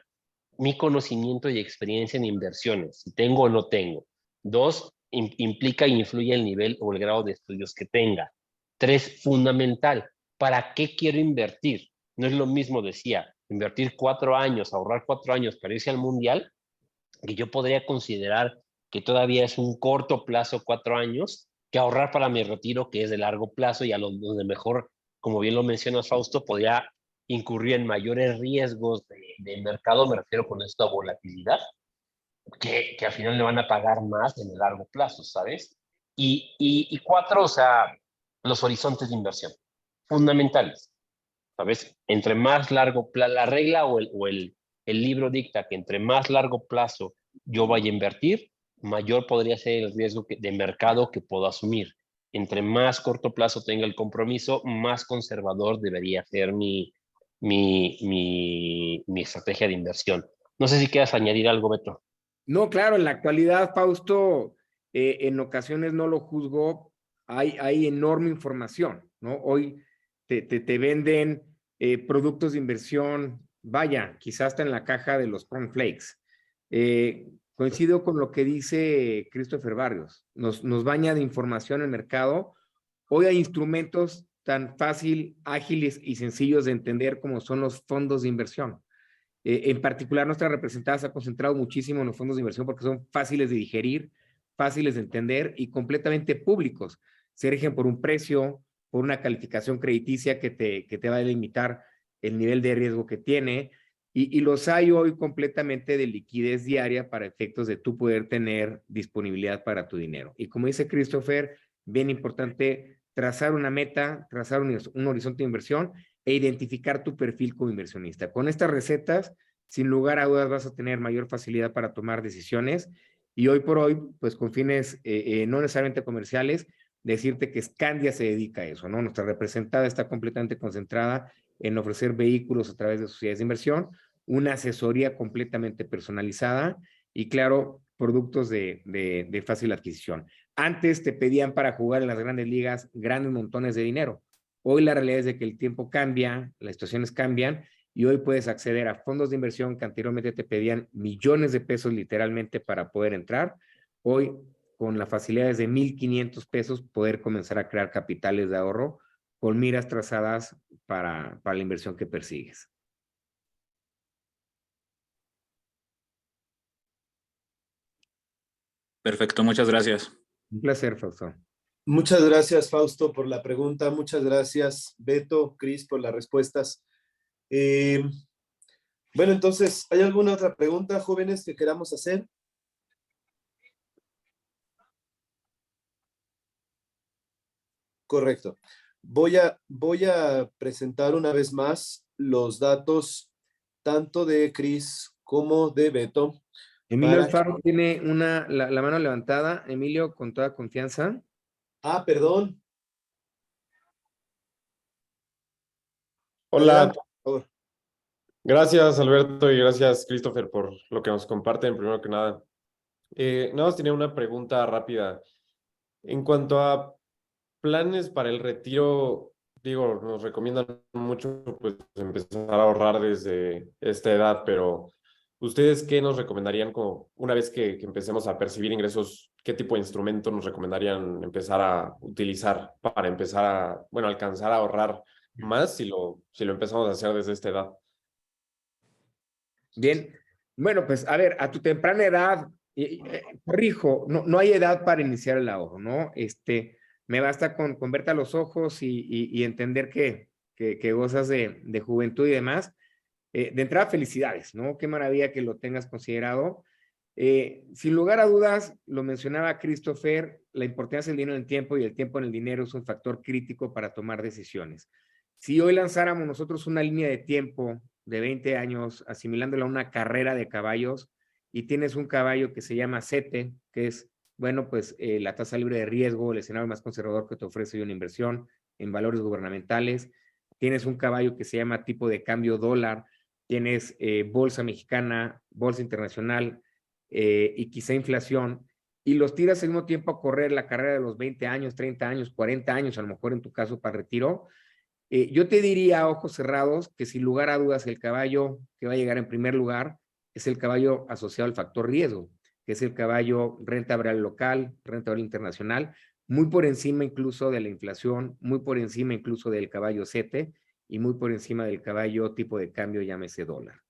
mi conocimiento y experiencia en inversiones, si tengo o no tengo. Dos, implica e influye el nivel o el grado de estudios que tenga. Tres, fundamental, ¿para qué quiero invertir? No es lo mismo, decía, invertir 4 años, ahorrar 4 años para irse al Mundial, que yo podría considerar que todavía es un corto plazo, 4 años, que ahorrar para mi retiro, que es de largo plazo, y a donde mejor, como bien lo mencionas, Fausto, podría incurrir en mayores riesgos de mercado, me refiero con esto a volatilidad, que al final le van a pagar más en el largo plazo, ¿sabes? Y 4, o sea, los horizontes de inversión, fundamentales, ¿sabes? Entre más largo plazo, la regla el libro dicta que entre más largo plazo yo vaya a invertir, mayor podría ser el riesgo de mercado que puedo asumir. Entre más corto plazo tenga el compromiso, más conservador debería ser mi estrategia de inversión. No sé si quieras añadir algo, Beto. No, claro, en la actualidad, Fausto, en ocasiones no lo juzgo, hay enorme información, ¿no? Hoy te venden productos de inversión, vaya, quizás hasta en la caja de los cornflakes. Coincido con lo que dice Christopher Barrios, nos baña de información el mercado. Hoy hay instrumentos tan fácil, ágiles y sencillos de entender como son los fondos de inversión. En particular, nuestra representada se ha concentrado muchísimo en los fondos de inversión porque son fáciles de digerir, fáciles de entender y completamente públicos. Se rigen por un precio, por una calificación crediticia que te va a delimitar el nivel de riesgo que tiene, y los hay hoy completamente de liquidez diaria para efectos de tú poder tener disponibilidad para tu dinero. Y como dice Christopher, bien importante trazar una meta, trazar un horizonte de inversión e identificar tu perfil como inversionista. Con estas recetas, sin lugar a dudas, vas a tener mayor facilidad para tomar decisiones, y hoy por hoy, pues con fines no necesariamente comerciales, decirte que Scandia se dedica a eso, ¿no? Nuestra representada está completamente concentrada en ofrecer vehículos a través de sociedades de inversión, una asesoría completamente personalizada y, claro, productos de fácil adquisición. Antes te pedían para jugar en las grandes ligas grandes montones de dinero. Hoy la realidad es de que el tiempo cambia, las situaciones cambian, y hoy puedes acceder a fondos de inversión que anteriormente te pedían millones de pesos literalmente para poder entrar. Hoy, con las facilidades de 1,500 pesos, poder comenzar a crear capitales de ahorro con miras trazadas para la inversión que persigues. Perfecto, muchas gracias. Un placer, Fausto. Muchas gracias, Fausto, por la pregunta. Muchas gracias, Beto, Cris, por las respuestas. Bueno, entonces, ¿hay alguna otra pregunta, jóvenes, que queramos hacer? Correcto. Voy a presentar una vez más los datos tanto de Cris como de Beto. Emilio Alfaro tiene la mano levantada. Emilio, con toda confianza. Ah, perdón. Hola, Adelante, por favor. gracias Alberto y gracias Christopher por lo que nos comparten, primero que nada. Nada más tenía una pregunta rápida. En cuanto a planes para el retiro, digo, nos recomiendan mucho pues empezar a ahorrar desde esta edad, pero ¿ustedes qué nos recomendarían como una vez que empecemos a percibir ingresos? ¿Qué tipo de instrumento nos recomendarían empezar a utilizar para empezar a, bueno, alcanzar a ahorrar más si lo empezamos a hacer desde esta edad? Bien, bueno, pues a ver, a tu temprana edad, corrijo, no hay edad para iniciar el ahorro, ¿no? Me basta con verte a los ojos y entender que gozas de juventud y demás. De entrada, felicidades, ¿no? Qué maravilla que lo tengas considerado. Sin lugar a dudas, lo mencionaba Christopher, la importancia del dinero en el tiempo y el tiempo en el dinero es un factor crítico para tomar decisiones. Si hoy lanzáramos nosotros una línea de tiempo de 20 años, asimilándola a una carrera de caballos, y tienes un caballo que se llama CETE, que es, bueno, pues la tasa libre de riesgo, el escenario más conservador que te ofrece una inversión en valores gubernamentales. Tienes un caballo que se llama tipo de cambio dólar, tienes bolsa mexicana, bolsa internacional y quizá inflación, y los tiras al mismo tiempo a correr la carrera de los 20 años, 30 años, 40 años, a lo mejor en tu caso para retiro. Yo te diría a ojos cerrados que sin lugar a dudas el caballo que va a llegar en primer lugar es el caballo asociado al factor riesgo, que es el caballo renta variable local, renta variable internacional, muy por encima incluso de la inflación, muy por encima incluso del caballo CETE, y muy por encima del caballo tipo de cambio, llámese dólar.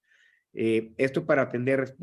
Esto para atender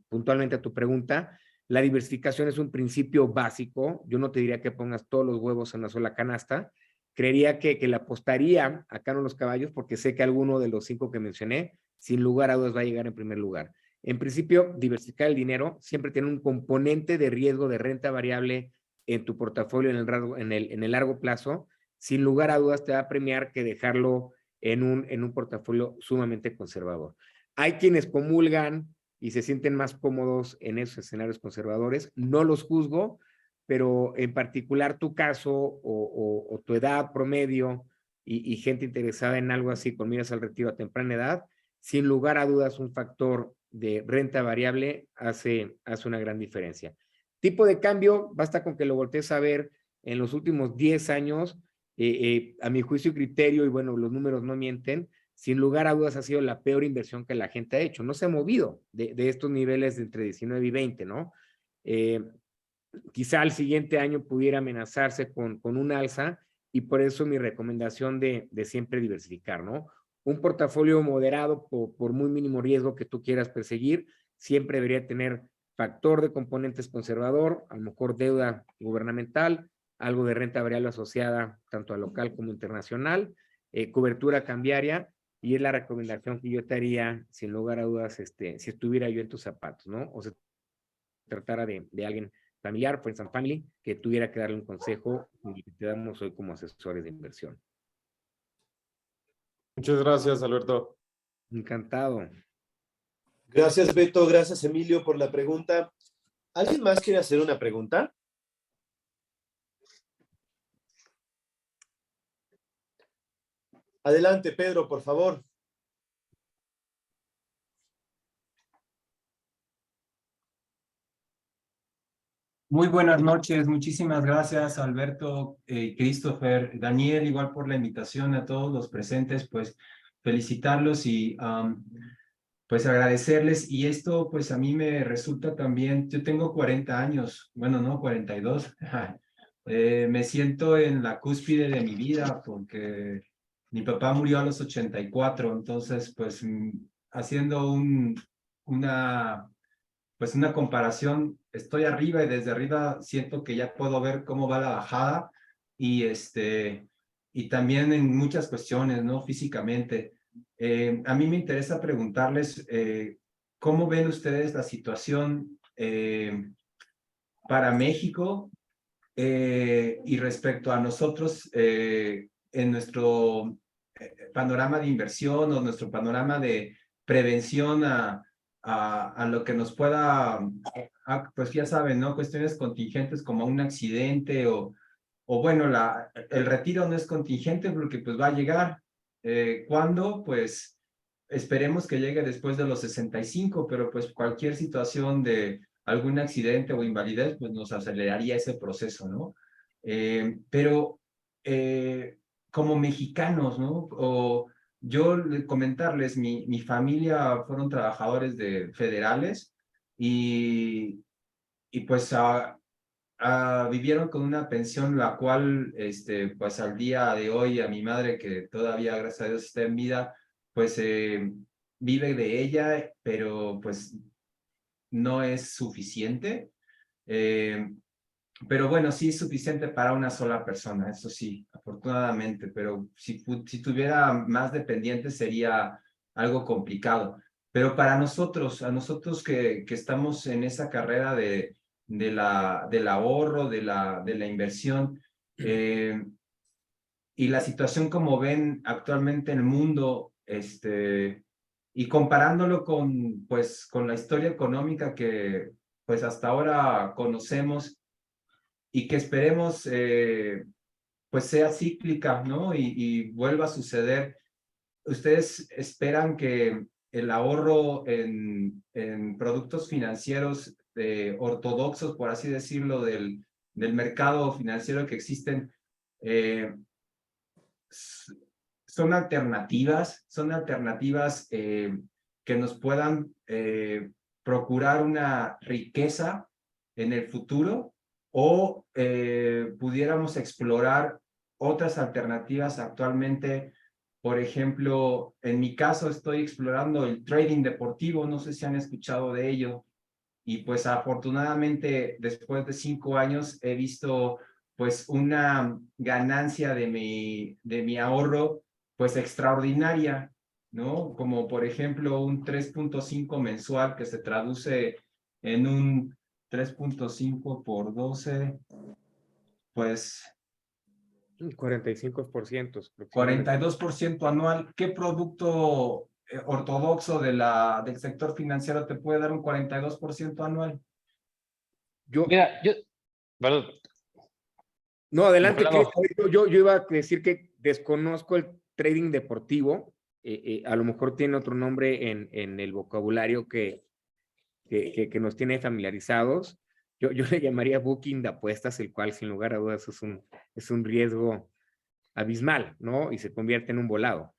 puntualmente a tu pregunta. La diversificación es un principio básico. Yo no te diría que pongas todos los huevos en una sola canasta. Creería que le apostaría a Cano los caballos porque sé que alguno de los 5 que mencioné, sin lugar a dudas, va a llegar en primer lugar. En principio, diversificar el dinero siempre tiene un componente de riesgo de renta variable en tu portafolio en el largo plazo. Sin lugar a dudas, te va a premiar que dejarlo en un portafolio sumamente conservador. Hay quienes comulgan y se sienten más cómodos en esos escenarios conservadores. No los juzgo, pero en particular tu caso o tu edad promedio y gente interesada en algo así con miras al retiro a temprana edad, sin lugar a dudas un factor de renta variable hace una gran diferencia. Tipo de cambio, basta con que lo voltees a ver en los últimos 10 años, a mi juicio y criterio, y bueno, los números no mienten, sin lugar a dudas ha sido la peor inversión que la gente ha hecho. No se ha movido de estos niveles de entre 19 y 20, ¿no? Quizá el siguiente año pudiera amenazarse con un alza y por eso mi recomendación de siempre diversificar, ¿no? Un portafolio moderado por muy mínimo riesgo que tú quieras perseguir, siempre debería tener factor de componentes conservador, a lo mejor deuda gubernamental, algo de renta variable asociada tanto a local como internacional, cobertura cambiaria, y es la recomendación que yo te haría, sin lugar a dudas, si estuviera yo en tus zapatos, ¿no? O se tratara de alguien familiar, friends and family, que tuviera que darle un consejo y te damos hoy como asesores de inversión. Muchas gracias, Alberto. Encantado. Gracias, Beto. Gracias, Emilio, por la pregunta. ¿Alguien más quiere hacer una pregunta? Adelante, Pedro, por favor. Muy buenas noches, muchísimas gracias Alberto, Christopher, Daniel, igual por la invitación a todos los presentes, pues felicitarlos y pues agradecerles. Y esto pues a mí me resulta también, yo tengo 40 años, bueno, no, 42, me siento en la cúspide de mi vida porque mi papá murió a los 84, entonces pues haciendo una comparación, estoy arriba y desde arriba siento que ya puedo ver cómo va la bajada y y también en muchas cuestiones, ¿no? Físicamente. A mí me interesa preguntarles cómo ven ustedes la situación para México y respecto a nosotros en nuestro panorama de inversión o nuestro panorama de prevención a lo que nos pueda, pues ya saben, ¿no? Cuestiones contingentes como un accidente o bueno, el retiro no es contingente porque pues va a llegar. ¿Cuándo? Pues esperemos que llegue después de los 65, pero pues cualquier situación de algún accidente o invalidez pues nos aceleraría ese proceso, ¿no? Pero como mexicanos, ¿no? O yo comentarles, mi familia fueron trabajadores federales y pues vivieron con una pensión la cual, pues al día de hoy a mi madre, que todavía, gracias a Dios, está en vida, pues vive de ella, pero pues no es suficiente. Pero bueno, sí es suficiente para una sola persona, eso sí, afortunadamente, pero si tuviera más dependientes sería algo complicado. Pero para nosotros, a nosotros que estamos en esa carrera del ahorro, de la inversión, y la situación como ven actualmente en el mundo, y comparándolo pues, con la historia económica que pues hasta ahora conocemos, y que esperemos pues sea cíclica, ¿no? Y vuelva a suceder. ¿Ustedes esperan que el ahorro en productos financieros ortodoxos, por así decirlo, del mercado financiero que existen, son alternativas que nos puedan procurar una riqueza en el futuro? ¿O pudiéramos explorar otras alternativas actualmente Por ejemplo, en mi caso estoy explorando el trading deportivo, no sé si han escuchado de ello. Y pues afortunadamente después de 5 años he visto pues una ganancia de mi ahorro pues extraordinaria, ¿no? Como por ejemplo un 3.5 mensual que se traduce en un 3.5 por 12, pues 45% aproximadamente. 42% anual. ¿Qué producto ortodoxo del sector financiero te puede dar un 42% anual? Mira, perdón, No, adelante, Chris. volado. Yo iba a decir que desconozco el trading deportivo. A lo mejor tiene otro nombre en el vocabulario que nos tiene familiarizados. Yo le llamaría booking de apuestas, el cual sin lugar a dudas es un riesgo abismal, ¿no? Y se convierte en un volado.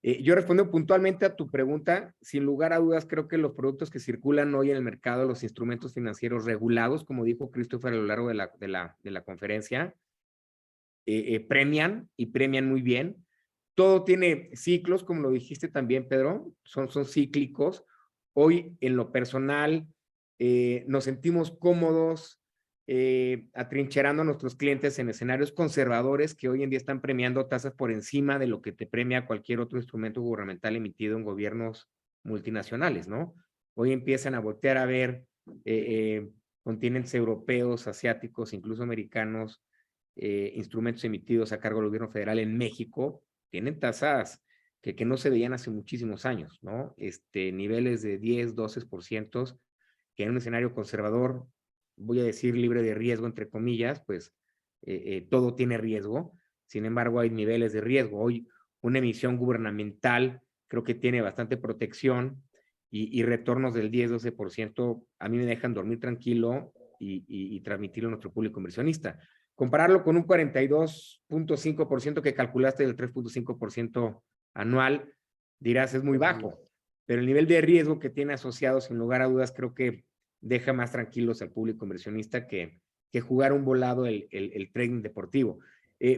Yo respondo puntualmente a tu pregunta. Sin lugar a dudas, creo que los productos que circulan hoy en el mercado, los instrumentos financieros regulados, como dijo Christopher a lo largo de la conferencia, premian y premian muy bien. Todo tiene ciclos, como lo dijiste también, Pedro, son cíclicos. Hoy, en lo personal, nos sentimos cómodos atrincherando a nuestros clientes en escenarios conservadores que hoy en día están premiando tasas por encima de lo que te premia cualquier otro instrumento gubernamental emitido en gobiernos multinacionales, ¿no? Hoy empiezan a voltear a ver continentes europeos, asiáticos, incluso americanos, instrumentos emitidos a cargo del gobierno federal en México, tienen tasas que no se veían hace muchísimos años, ¿no? Niveles de 10, 12%, que en un escenario conservador, voy a decir libre de riesgo, entre comillas, pues todo tiene riesgo. Sin embargo, hay niveles de riesgo. Hoy una emisión gubernamental creo que tiene bastante protección y retornos del 10, 12%, a mí me dejan dormir tranquilo y transmitirlo a nuestro público inversionista. Compararlo con un 42.5% que calculaste del 3.5% anual, dirás es muy bajo, pero el nivel de riesgo que tiene asociado, sin lugar a dudas, creo que deja más tranquilos al público inversionista que jugar un volado el trading deportivo.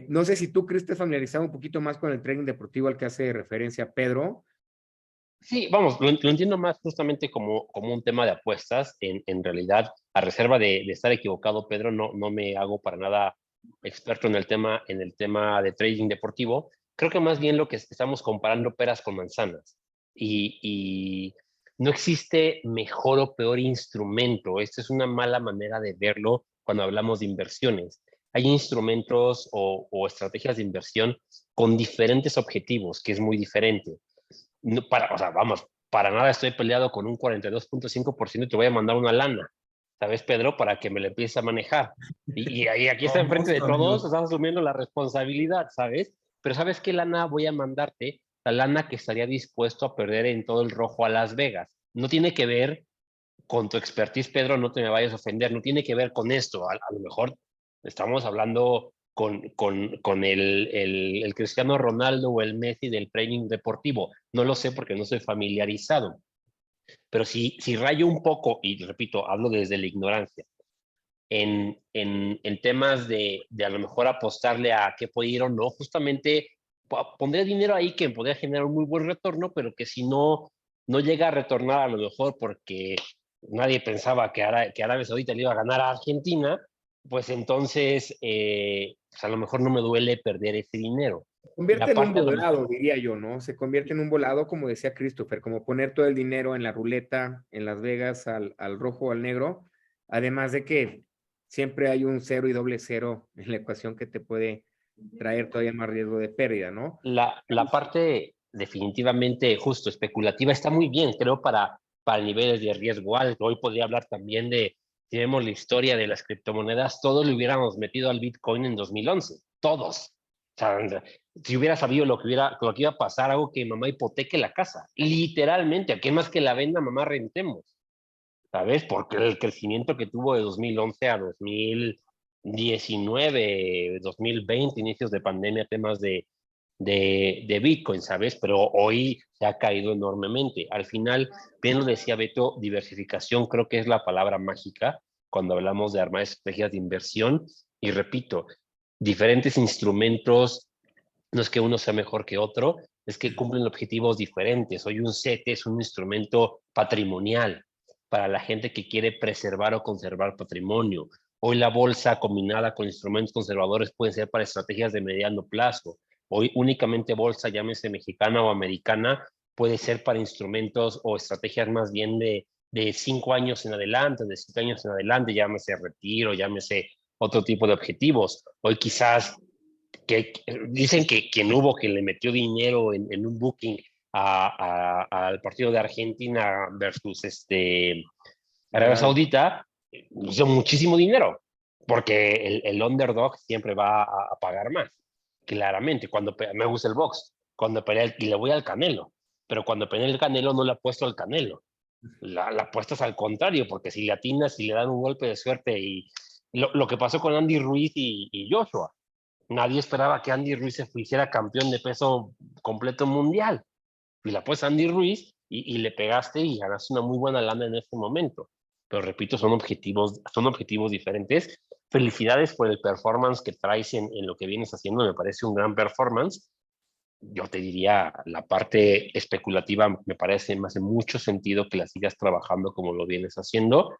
No sé si tú, Chris, te has familiarizado un poquito más con el trading deportivo al que hace referencia Pedro. Sí, vamos, lo entiendo más justamente como un tema de apuestas. En realidad, a reserva de estar equivocado, Pedro, no me hago para nada experto en el tema de trading deportivo. Creo que más bien lo que estamos comparando peras con manzanas. Y no existe mejor o peor instrumento. Esta es una mala manera de verlo cuando hablamos de inversiones. Hay instrumentos o estrategias de inversión con diferentes objetivos, que es muy diferente. No, o sea, vamos, para nada estoy peleado con un 42.5% y te voy a mandar una lana, ¿sabes, Pedro? Para que me lo empieces a manejar. Y aquí está Con enfrente de gusto, todos, amigo. estás asumiendo la responsabilidad, ¿sabes? Pero ¿sabes qué lana voy a mandarte? La lana que estaría dispuesto a perder en todo el rojo a Las Vegas. No tiene que ver con tu expertise, Pedro, no te me vayas a ofender, no tiene que ver con esto. A lo mejor estamos hablando con el Cristiano Ronaldo o el Messi del trading deportivo. No lo sé porque no soy familiarizado. Pero si rayo un poco, y repito, hablo desde la ignorancia, en temas de a lo mejor apostarle a qué puede ir o no, justamente pondría dinero ahí que podría generar un muy buen retorno, pero que si no llega a retornar a lo mejor porque nadie pensaba que Arabia Saudita le iba a ganar a Argentina, pues entonces pues a lo mejor no me duele perder ese dinero. Se Y convierte en un aparte a lo volado, mejor, diría yo, ¿no? Se convierte en un volado, como decía Christopher, como poner todo el dinero en la ruleta en Las Vegas al rojo o al negro, además de que siempre hay un 0 y doble 0 en la ecuación que te puede traer todavía más riesgo de pérdida, ¿no? la parte definitivamente justo especulativa está muy bien, creo, para niveles de riesgo alto. Hoy podría hablar también de, si vemos la historia de las criptomonedas, todos le hubiéramos metido al Bitcoin en 2011, todos. O sea, si hubiera sabido lo que iba a pasar, hago que mamá hipoteque la casa, literalmente, ¿a qué más que la venda, mamá, rentemos? ¿Sabes? Porque el crecimiento que tuvo de 2011 a 2019, 2020, inicios de pandemia, temas de Bitcoin, ¿sabes? Pero hoy se ha caído enormemente. Al final, bien lo decía Beto, diversificación creo que es la palabra mágica cuando hablamos de armar estrategias de inversión. Y repito, diferentes instrumentos, no es que uno sea mejor que otro, es que cumplen objetivos diferentes. Hoy un CETE es un instrumento patrimonial para la gente que quiere preservar o conservar patrimonio. Hoy la bolsa combinada con instrumentos conservadores pueden ser para estrategias de mediano plazo. Hoy únicamente bolsa, llámese mexicana o americana, puede ser para instrumentos o estrategias más bien de 5 años en adelante, de 7 años en adelante, llámese retiro, llámese otro tipo de objetivos. Hoy quizás dicen que quien le metió dinero en un booking al partido de Argentina versus Arabia Saudita, hizo muchísimo dinero, porque el underdog siempre va a pagar más, claramente. Cuando me gusta el box, cuando pelea, y le voy al Canelo, pero cuando pelea el Canelo no le apuesto al Canelo, la apuestas al contrario, porque si le atinas, si le dan un golpe de suerte, y lo que pasó con Andy Ruiz y Joshua, nadie esperaba que Andy Ruiz se hiciera campeón de peso completo mundial, y la apuestas a Andy Ruiz y le pegaste y ganaste una muy buena lana en este momento. Pero repito, son objetivos diferentes. Felicidades por el performance que traes en lo que vienes haciendo, me parece un gran performance. Yo te diría, la parte especulativa me hace mucho sentido que la sigas trabajando como lo vienes haciendo,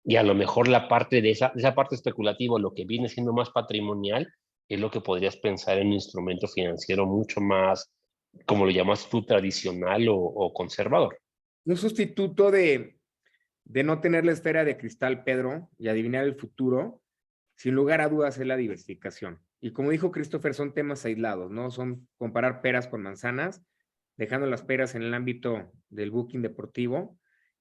y a lo mejor la parte de esa parte especulativa, lo que viene siendo más patrimonial, es lo que podrías pensar en un instrumento financiero mucho más, como lo llamas tú, tradicional o conservador. Un sustituto de no tener la esfera de cristal, Pedro, y adivinar el futuro, sin lugar a dudas es la diversificación. Y como dijo Christopher, son temas aislados, ¿no? Son comparar peras con manzanas, dejando las peras en el ámbito del booking deportivo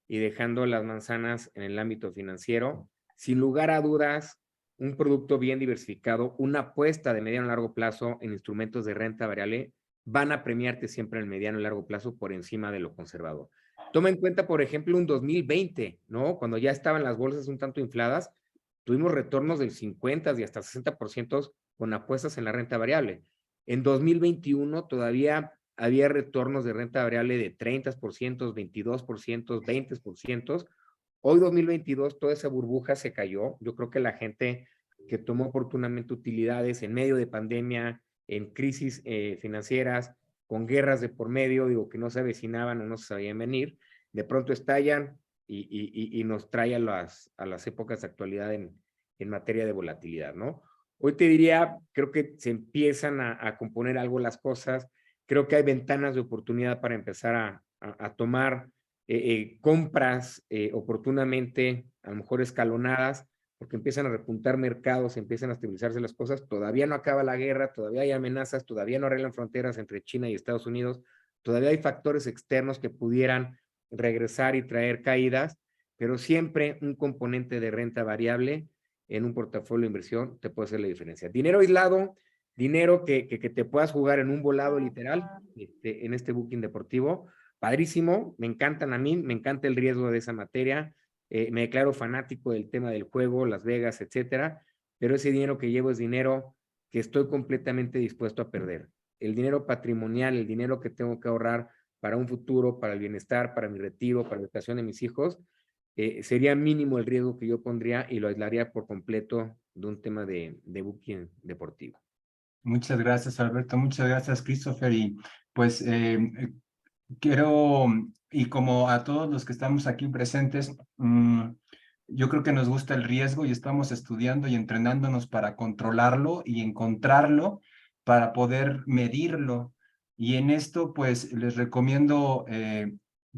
y dejando las manzanas en el ámbito financiero. Sin lugar a dudas, un producto bien diversificado, una apuesta de mediano a largo plazo en instrumentos de renta variable, van a premiarte siempre en el mediano y largo plazo por encima de lo conservador. Toma en cuenta, por ejemplo, un 2020, ¿no? Cuando ya estaban las bolsas un tanto infladas, tuvimos retornos del 50 y hasta 60% con apuestas en la renta variable. En 2021 todavía había retornos de renta variable de 30%, 22%, 20%. Hoy 2022 toda esa burbuja se cayó. Yo creo que la gente que tomó oportunamente utilidades en medio de pandemia, en crisis financieras, con guerras de por medio, digo, que no se avecinaban o no se sabían venir, de pronto estallan y nos trae a las épocas de actualidad en materia de volatilidad, ¿no? Hoy te diría, creo que se empiezan a componer algo las cosas, creo que hay ventanas de oportunidad para empezar a tomar compras oportunamente, a lo mejor escalonadas, porque empiezan a repuntar mercados, empiezan a estabilizarse las cosas, todavía no acaba la guerra, todavía hay amenazas, todavía no arreglan fronteras entre China y Estados Unidos, todavía hay factores externos que pudieran regresar y traer caídas, pero siempre un componente de renta variable en un portafolio de inversión te puede hacer la diferencia. Dinero aislado, dinero que te puedas jugar en un volado literal, en este booking deportivo, padrísimo, me encantan a mí, me encanta el riesgo de esa materia, me declaro fanático del tema del juego, Las Vegas, etcétera, pero ese dinero que llevo es dinero que estoy completamente dispuesto a perder. El dinero patrimonial, el dinero que tengo que ahorrar para un futuro, para el bienestar, para mi retiro, para la educación de mis hijos, sería mínimo el riesgo que yo pondría y lo aislaría por completo de un tema de booking deportivo. Muchas gracias, Alberto. Muchas gracias, Christopher. Y pues quiero, y como a todos los que estamos aquí presentes, yo creo que nos gusta el riesgo y estamos estudiando y entrenándonos para controlarlo y encontrarlo, para poder medirlo. Y en esto, pues, les recomiendo,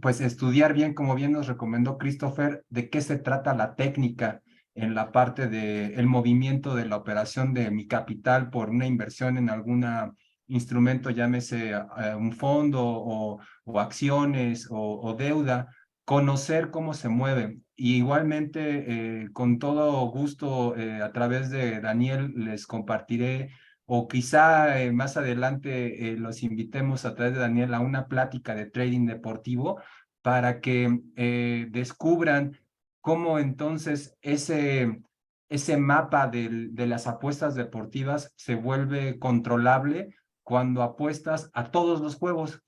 pues, estudiar bien, como bien nos recomendó Christopher, de qué se trata la técnica en la parte del movimiento de la operación de mi capital por una inversión en alguna instrumento, llámese un fondo o acciones o deuda, conocer cómo se mueve. Y igualmente, con todo gusto, a través de Daniel les compartiré, o quizá más adelante los invitemos a través de Daniel a una plática de trading deportivo para que descubran cómo entonces ese mapa de las apuestas deportivas se vuelve controlable cuando apuestas a todos los juegos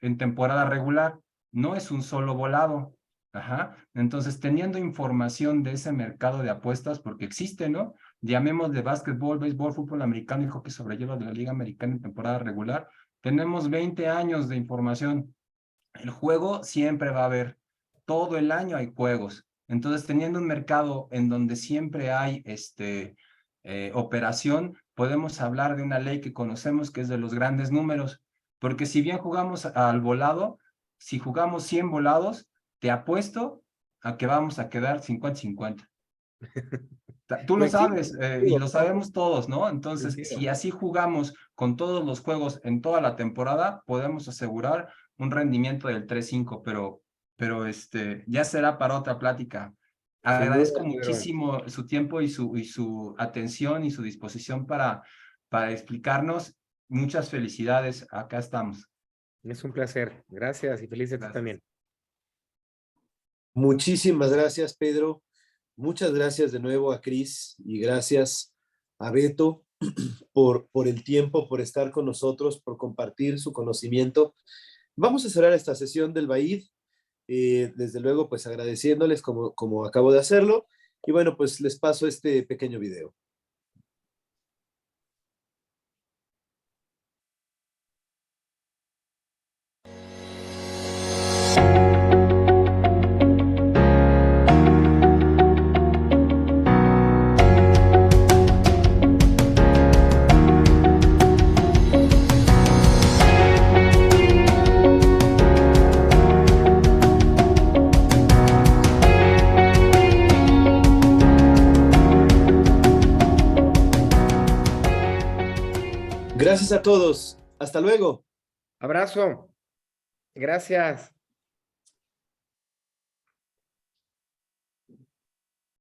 en temporada regular. No es un solo volado. Ajá. Entonces, teniendo información de ese mercado de apuestas, porque existe, ¿no? Llamemos de básquetbol, béisbol, fútbol americano y hockey sobre hielo de la Liga Americana en temporada regular. Tenemos 20 años de información. El juego siempre va a haber. Todo el año hay juegos. Entonces, teniendo un mercado en donde siempre hay operación, podemos hablar de una ley que conocemos que es de los grandes números. Porque si bien jugamos al volado, si jugamos 100 volados, te apuesto a que vamos a quedar 50-50. Tú lo sabes y lo sabemos todos, ¿no? Entonces, si así jugamos con todos los juegos en toda la temporada, podemos asegurar un rendimiento del 3-5, pero ya será para otra plática. Agradezco muchísimo su tiempo y su atención y su disposición para explicarnos. Muchas felicidades. Acá estamos. Es un placer. Gracias y felices también. Muchísimas gracias, Pedro. Muchas gracias de nuevo a Cris y gracias a Beto por el tiempo, por estar con nosotros, por compartir su conocimiento. Vamos a cerrar esta sesión del BAID, desde luego pues agradeciéndoles como acabo de hacerlo, y bueno, pues les paso este pequeño video. Gracias a todos. Hasta luego. Abrazo. Gracias.